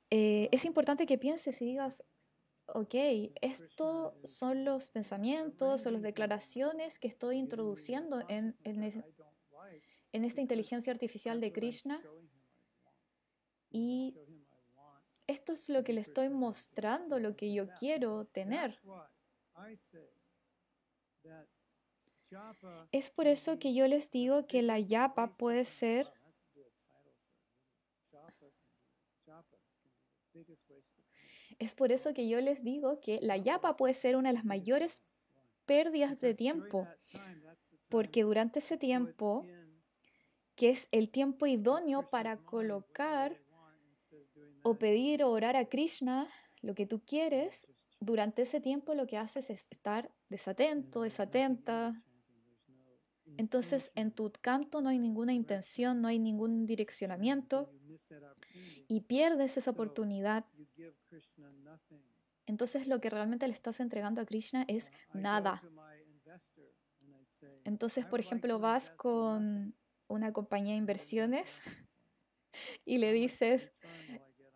es importante que pienses y digas, ok, estos son los pensamientos o las declaraciones que estoy introduciendo en esta inteligencia artificial de Krishna y esto es lo que le estoy mostrando, lo que yo quiero tener. Es por eso que yo les digo que la yapa puede ser una de las mayores pérdidas de tiempo, porque durante ese tiempo, que es el tiempo idóneo para colocar o pedir o orar a Krishna lo que tú quieres, durante ese tiempo lo que haces es estar desatento, desatenta. Entonces en tu canto no hay ninguna intención, no hay ningún direccionamiento y pierdes esa oportunidad. Entonces lo que realmente le estás entregando a Krishna es nada. Entonces, por ejemplo, vas con una compañía de inversiones y le dices,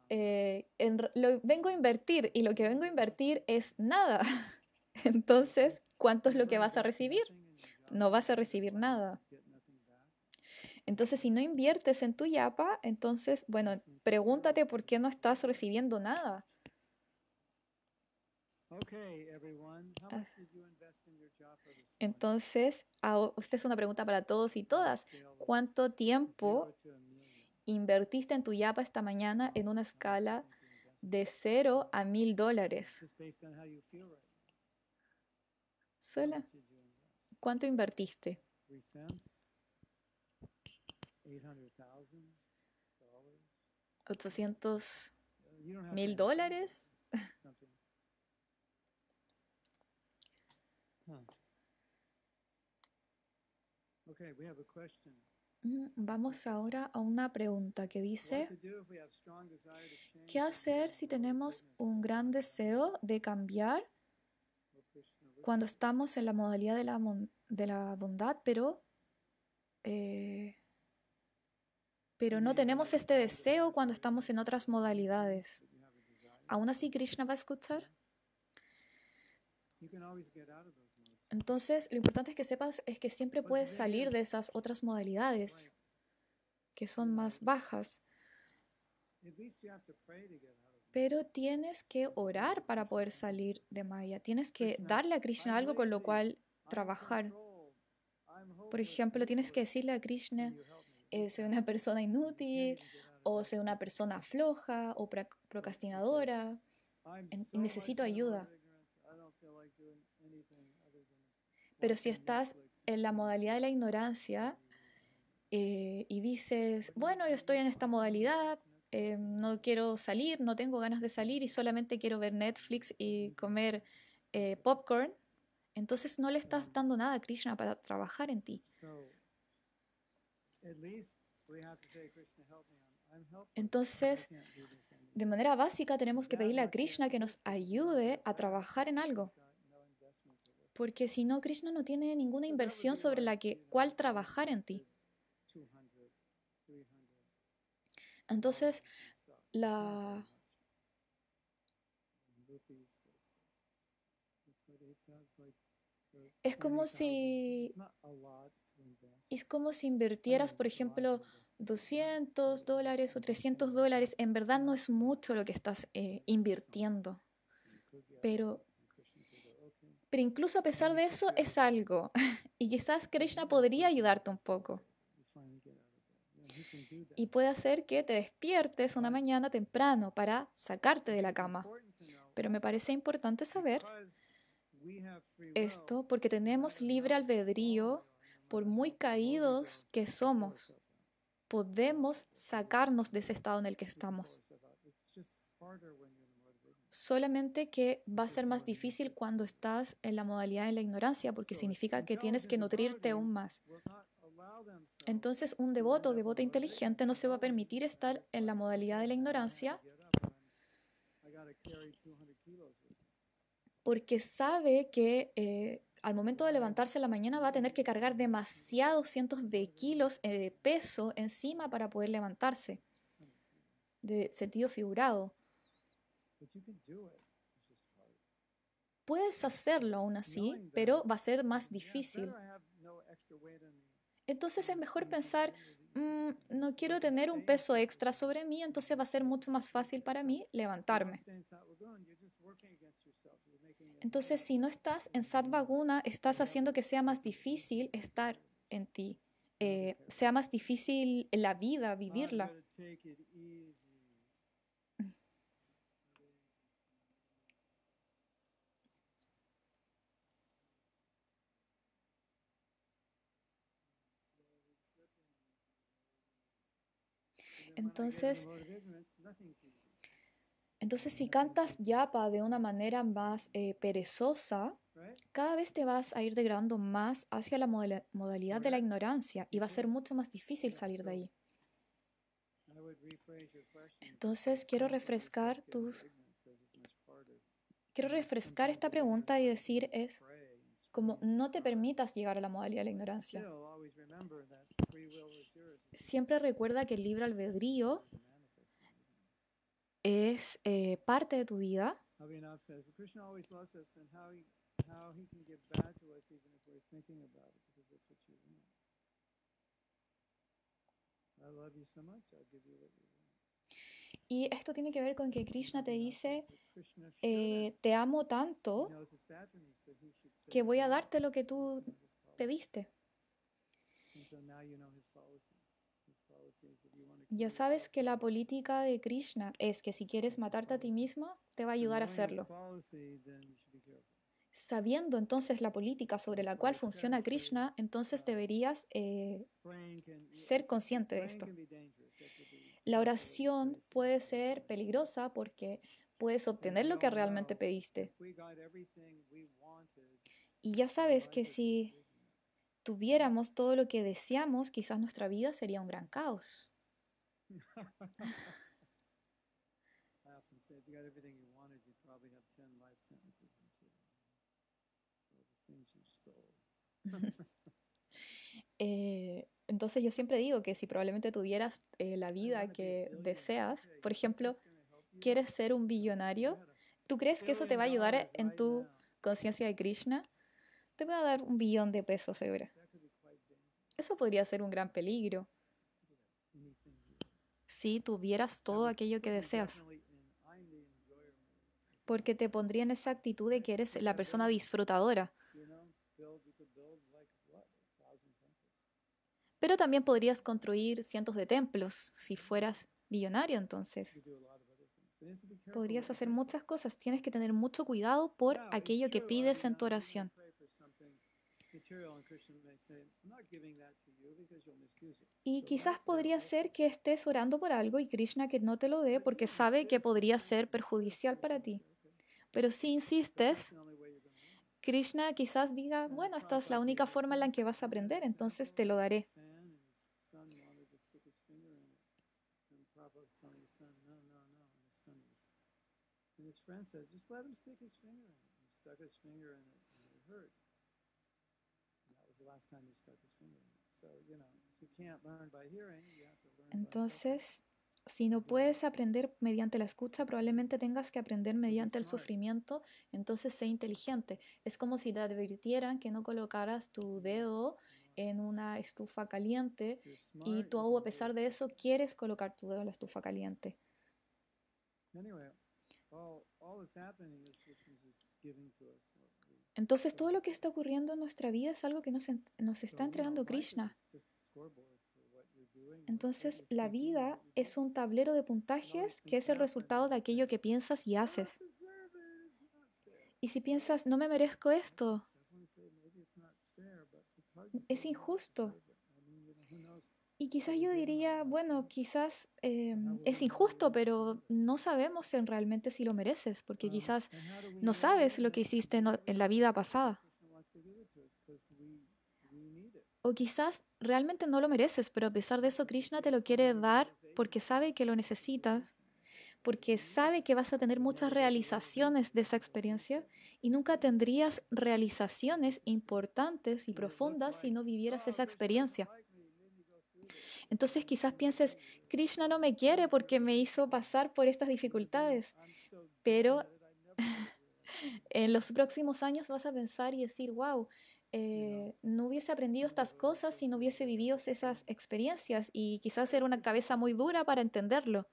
vengo a invertir y lo que vengo a invertir es nada. Entonces, ¿cuánto es lo que vas a recibir? No vas a recibir nada. Entonces, si no inviertes en tu yapa, entonces, bueno, pregúntate por qué no estás recibiendo nada. Entonces, esta es una pregunta para todos y todas. ¿Cuánto tiempo invertiste en tu yapa esta mañana en una escala de $0 a $1,000? ¿Sola? ¿Cuánto invertiste? $800,000. Okay, we have a question. Vamos ahora a una pregunta que What dice, to do if we have strong desire to change ¿qué hacer si tenemos un gran deseo de cambiar or Krishna will cuando estamos en la modalidad de la bondad, pero no tenemos este deseo cuando estamos en otras modalidades? but you have a desire? ¿Aún así Krishna va a escuchar? You can always get out of those modes. Entonces, lo importante es que sepas es que siempre puedes salir de esas otras modalidades que son más bajas, At least you have to pray to get out of them. pero tienes que orar para poder salir de Maya. Tienes que darle a Krishna algo con lo cual trabajar. Por ejemplo, tienes que decirle a Krishna, soy una persona inútil, o soy una persona floja, o procrastinadora, y necesito ayuda. Pero si estás en la modalidad de la ignorancia y dices, bueno, yo estoy en esta modalidad, no quiero salir, no tengo ganas de salir y solamente quiero ver Netflix y comer popcorn, entonces no le estás dando nada a Krishna para trabajar en ti. Entonces, de manera básica tenemos que pedirle a Krishna que nos ayude a trabajar en algo. Porque si no, Krishna no tiene ninguna inversión sobre la cual trabajar en ti. Entonces, es como si invirtieras, por ejemplo, $200 o $300. En verdad no es mucho lo que estás invirtiendo. Pero incluso a pesar de eso es algo. Y quizás Krishna podría ayudarte un poco. Y puede hacer que te despiertes una mañana temprano para sacarte de la cama. Pero me parece importante saber esto porque tenemos libre albedrío, por muy caídos que somos. Podemos sacarnos de ese estado en el que estamos. Solamente que va a ser más difícil cuando estás en la modalidad de la ignorancia, porque significa que tienes que nutrirte aún más. Entonces, un devoto o devota inteligente no se va a permitir estar en la modalidad de la ignorancia porque sabe que al momento de levantarse en la mañana va a tener que cargar demasiados cientos de kilos de peso encima para poder levantarse, de sentido figurado. Puedes hacerlo aún así, pero va a ser más difícil. Entonces es mejor pensar, no quiero tener un peso extra sobre mí, entonces va a ser mucho más fácil para mí levantarme. Entonces, si no estás en Sattva Guna, estás haciendo que sea más difícil estar en ti, sea más difícil la vida, vivirla. Entonces, si cantas yapa de una manera más perezosa, cada vez te vas a ir degradando más hacia la modalidad de la ignorancia y va a ser mucho más difícil salir de ahí. Entonces, quiero refrescar esta pregunta y decir es como no te permitas llegar a la modalidad de la ignorancia. Siempre recuerda que el libre albedrío es parte de tu vida. Y esto tiene que ver con que Krishna te dice, te amo tanto que voy a darte lo que tú pediste. Ya sabes que la política de Krishna es que si quieres matarte a ti mismo, te va a ayudar a hacerlo. Sabiendo entonces la política sobre la cual funciona Krishna, entonces deberías ser consciente de esto. La oración puede ser peligrosa porque puedes obtener lo que realmente pediste. Y ya sabes que si tuviéramos todo lo que deseamos, quizás nuestra vida sería un gran caos. I often say, if you got everything you wanted, you'd probably have 10 life sentences in jail for the things you stole. Entonces yo siempre digo que si probablemente tuvieras la vida que deseas, por ejemplo, quieres ser un billonario, ¿tú crees que eso te va a ayudar en tu conciencia de Krishna? Te va a dar 1 billón de pesos, seguro. That could be quite dangerous. Eso podría ser un gran peligro Anything you want. si tuvieras That todo would aquello que put me deseas, definitely in, I'm the enjoyer mode. porque te pondría en esa actitud de que eres la persona disfrutadora. You know, you could build like what, 1,000 temples. Pero también podrías construir cientos de templos si fueras billonario, entonces. You do a lot of other things. So you have to be careful Podrías what you hacer pray for. muchas cosas. Tienes que tener mucho cuidado por Now, it's aquello que true, pides en tu you may oración. pray for something material, and Krishna may say, I'm not giving that to you because you'll misuse it. Y So quizás that's there podría also. ser que estés orando por algo y Krishna que no te lo dé porque sabe que podría ser perjudicial para ti. Pero si insistes, Krishna quizás diga, bueno, esta es la única forma en la que vas a aprender, entonces te lo daré. And his friend said, just let him stick his finger in it. He stuck his finger in it and it hurt. And that was the last time he stuck his finger in it. So, you know, if you can't learn by hearing, you have to learn by suffering. Entonces, si no puedes aprender mediante la escucha, probablemente tengas que aprender mediante el sufrimiento, entonces sé inteligente. Es como si te advirtieran que no colocaras tu dedo en una estufa caliente y tú, a pesar de eso, quieres colocar tu dedo en la estufa caliente. Anyway, all that's happening is Krishna is giving to us what we. Entonces, todo lo que está ocurriendo en nuestra vida es algo que nos está entregando Krishna. Entonces, la vida es un tablero de puntajes que es el resultado de aquello que piensas y haces. Y si piensas, no me merezco esto, es injusto. Y quizás yo diría, bueno, quizás es injusto, pero no sabemos realmente si lo mereces, porque quizás no sabes lo que hiciste en la vida pasada. O quizás realmente no lo mereces, pero a pesar de eso Krishna te lo quiere dar porque sabe que lo necesitas, porque sabe que vas a tener muchas realizaciones de esa experiencia y nunca tendrías realizaciones importantes y profundas si no vivieras esa experiencia. Entonces quizás pienses, Krishna no me quiere porque me hizo pasar por estas dificultades, pero en los próximos años vas a pensar y decir, wow, no hubiese aprendido estas cosas si no hubiese vivido esas experiencias y quizás era una cabeza muy dura para entenderlo.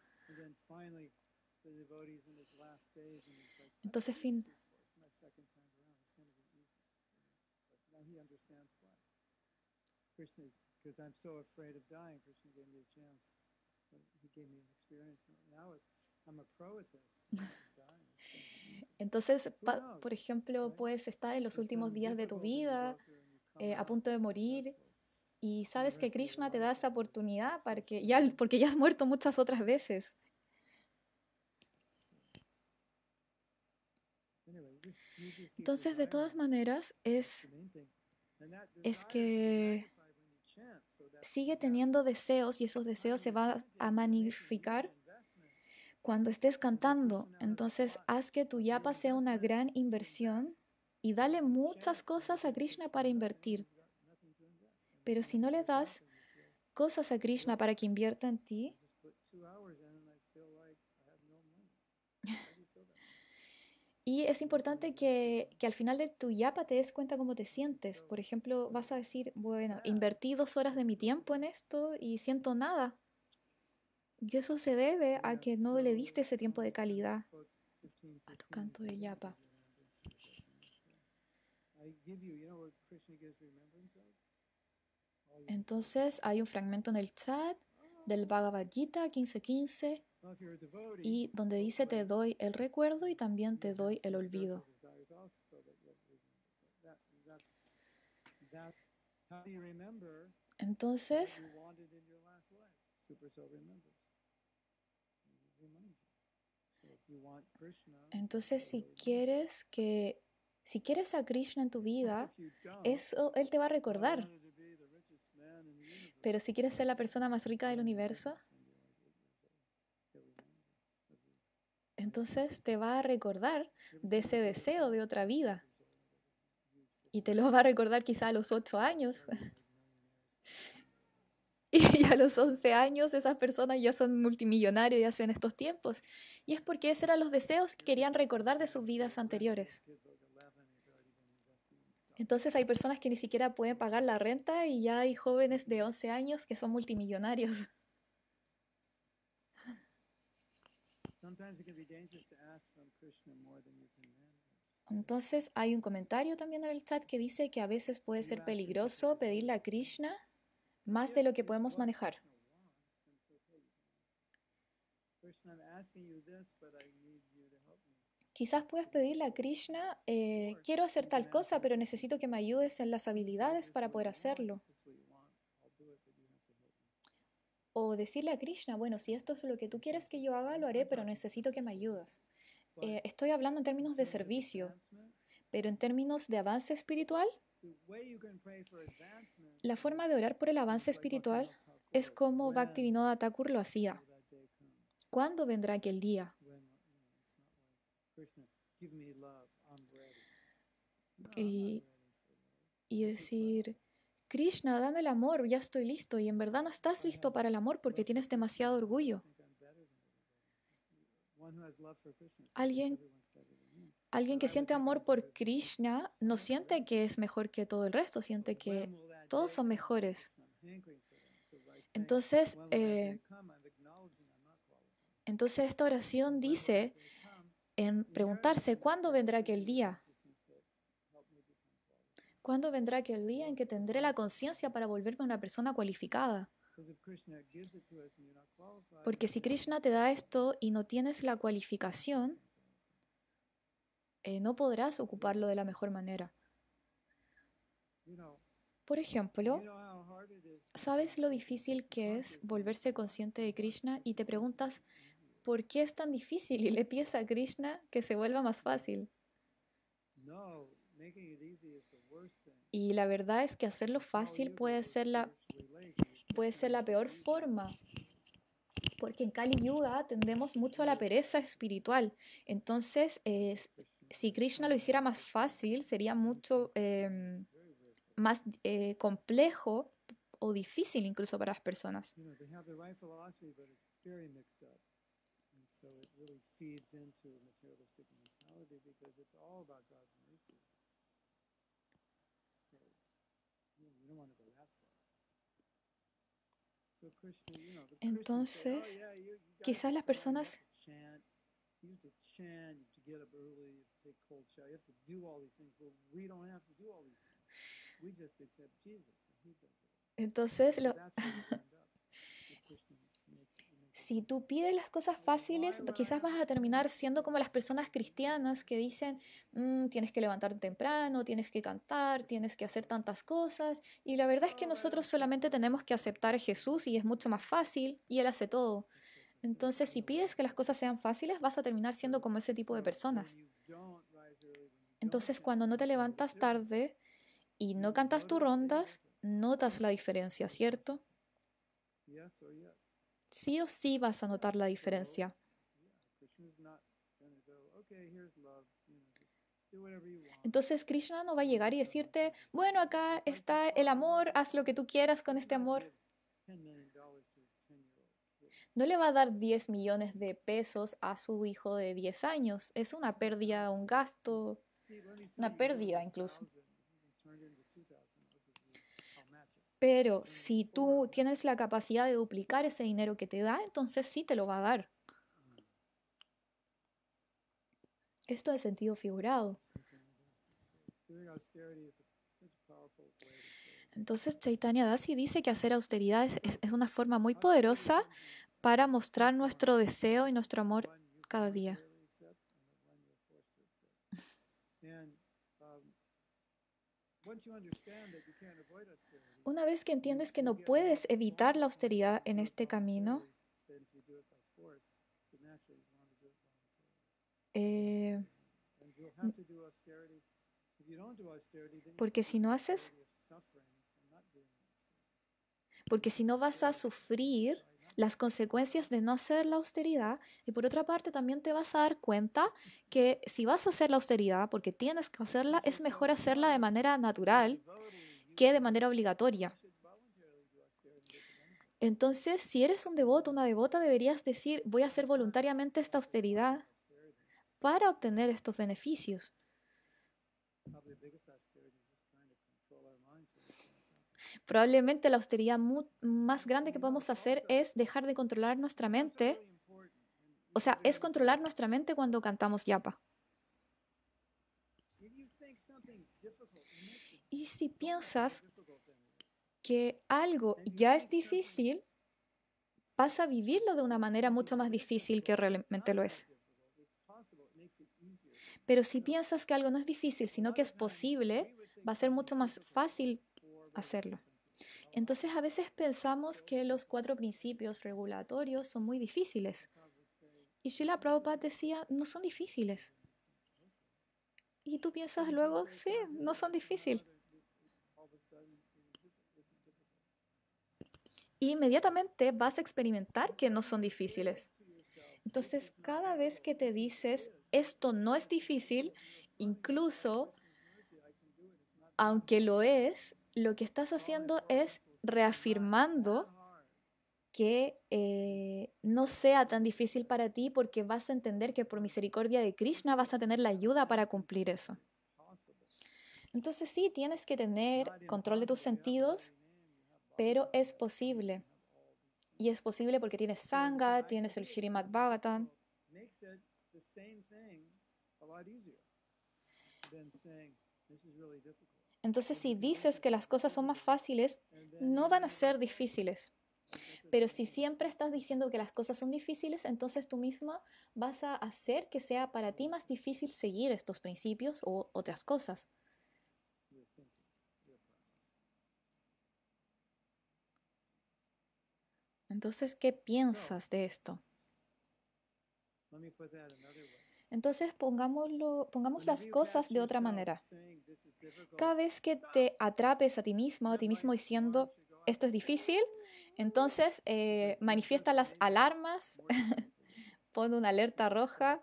Entonces, entonces, por ejemplo, puedes estar en los últimos días de tu vida, a punto de morir, y sabes que Krishna te da esa oportunidad porque ya has muerto muchas otras veces. Entonces, de todas maneras, es que sigue teniendo deseos y esos deseos se van a magnificar cuando estés cantando. Entonces, haz que tu yapa sea una gran inversión y dale muchas cosas a Krishna para invertir. Pero si no le das cosas a Krishna para que invierta en ti, y es importante que al final de tu yapa te des cuenta cómo te sientes. Por ejemplo, vas a decir, bueno, invertí 2 horas de mi tiempo en esto y siento nada. Y eso se debe a que no le diste ese tiempo de calidad a tu canto de yapa. Entonces hay un fragmento en el chat del Bhagavad Gita 15:15 y donde dice te doy el recuerdo y también te doy el olvido. Entonces, si quieres que Si quieres a Krishna en tu vida, eso Él te va a recordar. Pero si quieres ser la persona más rica del universo, entonces te va a recordar de ese deseo de otra vida. Y te lo va a recordar quizá a los 8 años. Y a los 11 años esas personas ya son multimillonarios y hacen estos tiempos. Y es porque esos eran los deseos que querían recordar de sus vidas anteriores. Entonces hay personas que ni siquiera pueden pagar la renta y ya hay jóvenes de 11 años que son multimillonarios. Entonces hay un comentario también en el chat que dice que a veces puede ser peligroso pedirle a Krishna más de lo que podemos manejar. Quizás puedes pedirle a Krishna, quiero hacer tal cosa, pero necesito que me ayudes en las habilidades para poder hacerlo. O decirle a Krishna, bueno, si esto es lo que tú quieres que yo haga, lo haré, pero necesito que me ayudes. Estoy hablando en términos de servicio, pero en términos de avance espiritual, la forma de orar por el avance espiritual es como Bhaktivinoda Thakur lo hacía. ¿Cuándo vendrá aquel día? Y decir, Krishna, dame el amor, ya estoy listo. Y en verdad no estás listo para el amor porque tienes demasiado orgullo. Alguien que siente amor por Krishna no siente que es mejor que todo el resto, siente que todos son mejores. Entonces esta oración dice en preguntarse, ¿cuándo vendrá aquel día? ¿Cuándo vendrá aquel día en que tendré la conciencia para volverme una persona cualificada? Porque si Krishna te da esto y no tienes la cualificación, no podrás ocuparlo de la mejor manera. Por ejemplo, ¿sabes lo difícil que es volverse consciente de Krishna? Y te preguntas, ¿por qué es tan difícil? Y le pides a Krishna que se vuelva más fácil. Y la verdad es que hacerlo fácil puede ser la peor forma. Porque en Kali Yuga tendemos mucho a la pereza espiritual. Entonces, si Krishna lo hiciera más fácil, sería mucho más complejo o difícil incluso para las personas. Entonces, quizás las personas si tú pides las cosas fáciles, quizás vas a terminar siendo como las personas cristianas que dicen, tienes que levantarte temprano, tienes que cantar, tienes que hacer tantas cosas. Y la verdad es que nosotros solamente tenemos que aceptar a Jesús y es mucho más fácil y Él hace todo. Entonces, si pides que las cosas sean fáciles, vas a terminar siendo como ese tipo de personas. Entonces, cuando no te levantas tarde y no cantas tus rondas, notas la diferencia, ¿cierto? Sí o sí vas a notar la diferencia. Entonces Krishna no va a llegar y decirte, bueno, acá está el amor, haz lo que tú quieras con este amor. No le va a dar 10 millones de pesos a su hijo de 10 años. Es una pérdida, un gasto, una pérdida incluso. Pero si tú tienes la capacidad de duplicar ese dinero que te da, entonces sí te lo va a dar. Esto es sentido figurado. Entonces Chaitanya Dasi dice que hacer austeridad es una forma muy poderosa para mostrar nuestro deseo y nuestro amor cada día. Una vez que entiendes que no puedes evitar la austeridad en este camino, If you don't do austerity, then you Porque si no haces, austerity of suffering from not doing austerity. porque si no vas a sufrir las consecuencias de no hacer la austeridad, y por otra parte también te vas a dar cuenta que si vas a hacer la austeridad, porque tienes que hacerla, es mejor hacerla de manera natural que de manera obligatoria. Entonces, si eres un devoto, una devota, deberías decir, voy a hacer voluntariamente esta austeridad para obtener estos beneficios. Probably the biggest austerity is just trying to control our mind so we can't. Probablemente la austeridad más grande que podemos hacer es dejar de controlar nuestra mente. Really important. O sea, es controlar nuestra mente cuando cantamos yapa. If you think something's difficult, it makes it Y si so much more piensas difficult than it is. que algo ya es difícil, vas a vivirlo de una manera mucho más difícil que realmente lo es. It's possible. It makes it easier. Pero si piensas que algo no es difícil, sino que es posible, va a ser mucho más fácil hacerlo. Entonces, a veces pensamos que los 4 principios regulatorios son muy difíciles. Y Srila Prabhupada decía, no son difíciles. Y tú piensas luego, sí, no son difíciles. All of a sudden, it isn't difficult. Y inmediatamente vas a experimentar que no son difíciles. Entonces, cada vez que te dices, esto no es difícil, incluso aunque lo es, lo que estás haciendo es reafirmando que no sea tan difícil para ti porque vas a entender que por misericordia de Krishna vas a tener la ayuda para cumplir eso. Entonces sí, tienes que tener control de tus sentidos, pero es posible. Y es posible porque tienes Sangha, tienes el Srimad Bhagavatam. Makes it the same thing a lot easier than saying this is really difficult. Entonces si dices que las cosas son más fáciles, no van a ser difíciles. Pero si siempre estás diciendo que las cosas son difíciles, entonces tú misma vas a hacer que sea para ti más difícil seguir estos principios o otras cosas. Your thinking, your process. Entonces, ¿qué piensas de esto? Let me put that another way. Entonces, pongamos las Whenever you cosas catch de otra yourself manera. saying this is difficult, Cada vez que te atrapes a ti misma o a ti mismo diciendo, esto es difícil, entonces manifiesta las alarmas, pon una alerta roja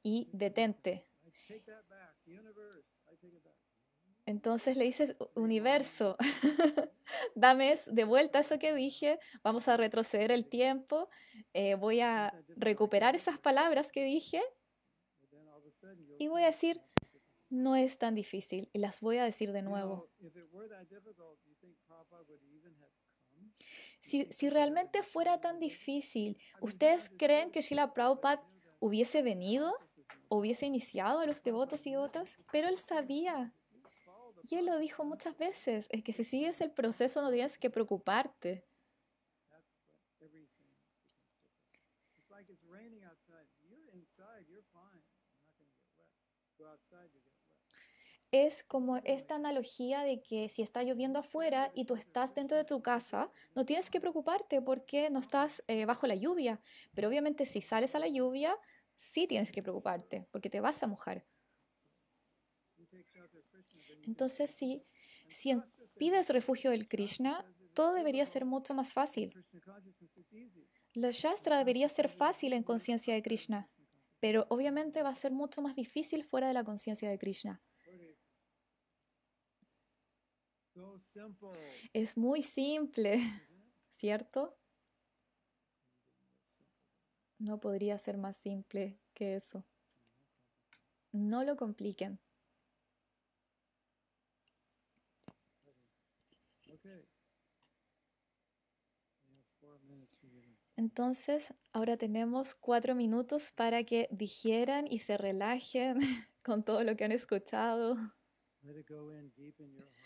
y detente. I take that back. Universe, I take it back. Entonces le dices, universo, dame de vuelta eso que dije, vamos a retroceder el tiempo, voy a recuperar esas palabras que dije But then all of a sudden you'll y see voy a it's decir, not difficult. no es tan difícil y las voy a decir de You nuevo. know, if it were that difficult, you think Prabhupada would even have come? Si realmente fuera tan difícil, ¿ustedes creen que Srila Prabhupada hubiese venido, hubiese iniciado a los devotos y devotas? Pero él sabía, y él lo dijo muchas veces, es que si sigues el proceso no tienes que preocuparte. That's what everything becomes difficult. It's like it's raining outside. You're inside, you're fine. You're not going to get wet. Go outside, you get wet. Es como esta analogía de que si está lloviendo afuera y tú estás dentro de tu casa, no tienes que preocuparte porque no estás bajo la lluvia. Pero obviamente si sales a la lluvia, sí tienes que preocuparte porque te vas a mojar. You take shelter of Krishna, then you Entonces, si pides refugio del Krishna, todo debería ser mucho más fácil. Krishna consciousness, it's easy. La Shastra debería ser fácil en conciencia de Krishna, pero obviamente va a ser mucho más difícil fuera de la conciencia de Krishna. So simple. Es muy simple, ¿cierto? No podría ser más simple que eso. No lo compliquen. Okay. We have 4 minutes to get in. Entonces, ahora tenemos 4 minutos para que digieran y se relajen con todo lo que han escuchado. Let it go in deep in your heart.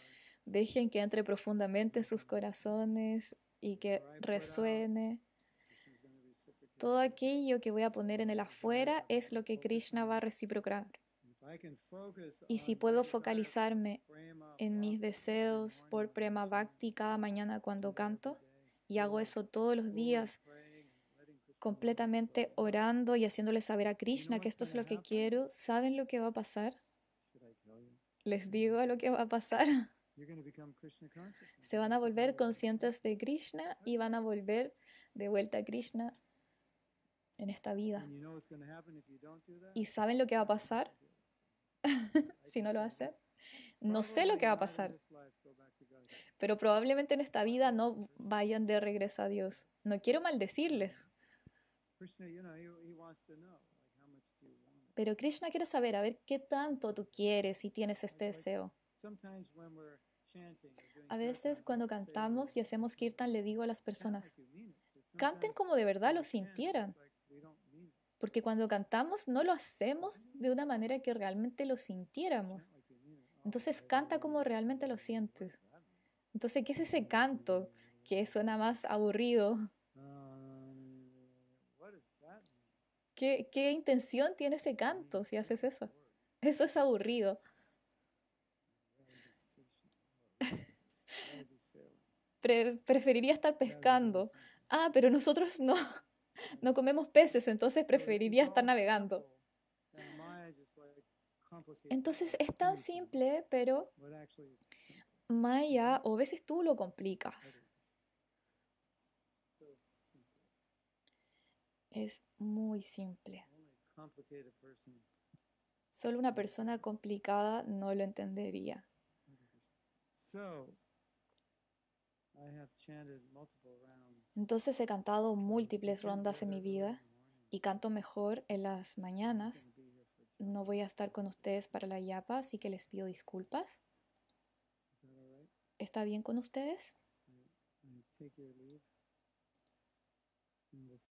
Dejen que entre profundamente en sus corazones y que resuene. Krishna's going to reciprocate. Todo aquello que voy a poner en el afuera es lo que Krishna va a reciprocar. If I can focus Y si on puedo desire, focalizarme prema, en mis bhakti, deseos every por morning, Prema Bhakti cada mañana cuando canto, y hago eso todos los fully días, praying and letting Krishna know completamente what's going on, orando y haciéndole saber a Krishna que esto es lo que quiero, ¿saben lo que va a pasar? should I tell you? Les digo lo que va a pasar. You're going to become Krishna conscious. Se van a volver conscientes de Krishna y van a volver de vuelta a Krishna en esta vida. And you know what's going to happen if you don't do that? ¿Y saben lo que va a pasar si no lo hacen? No sé lo que va a pasar, pero probablemente en esta vida no vayan de regreso a Dios. No quiero maldecirles, Krishna, you know, he wants to know, like, how much do you want it? pero Krishna quiere saber, a ver, qué tanto tú quieres y tienes este deseo. Sometimes when we're chanting or doing A veces kirtan, cuando we say, cantamos y hacemos kirtan le digo a las "Chant personas, like you mean it." But canten sometimes como de verdad when lo we chant, sintieran, it's like we don't mean it. porque cuando cantamos no lo hacemos de una manera que realmente lo sintiéramos. Chant like you mean it. Oh, Entonces I canta really como mean it. realmente lo What does sientes. that mean? Entonces, ¿qué es ese canto que suena más aburrido? What does that mean? ¿Qué intención tiene ese canto si haces eso? Eso es aburrido. Preferiría estar pescando. Ah, pero nosotros no comemos peces, entonces preferiría estar navegando. Entonces es tan simple, pero Maya, o a veces tú lo complicas. Es muy simple. Solo una persona complicada no lo entendería. Entonces he cantado múltiples rondas en mi vida y canto mejor en las mañanas. No voy a estar con ustedes para la yapa, así que les pido disculpas. ¿Está bien con ustedes?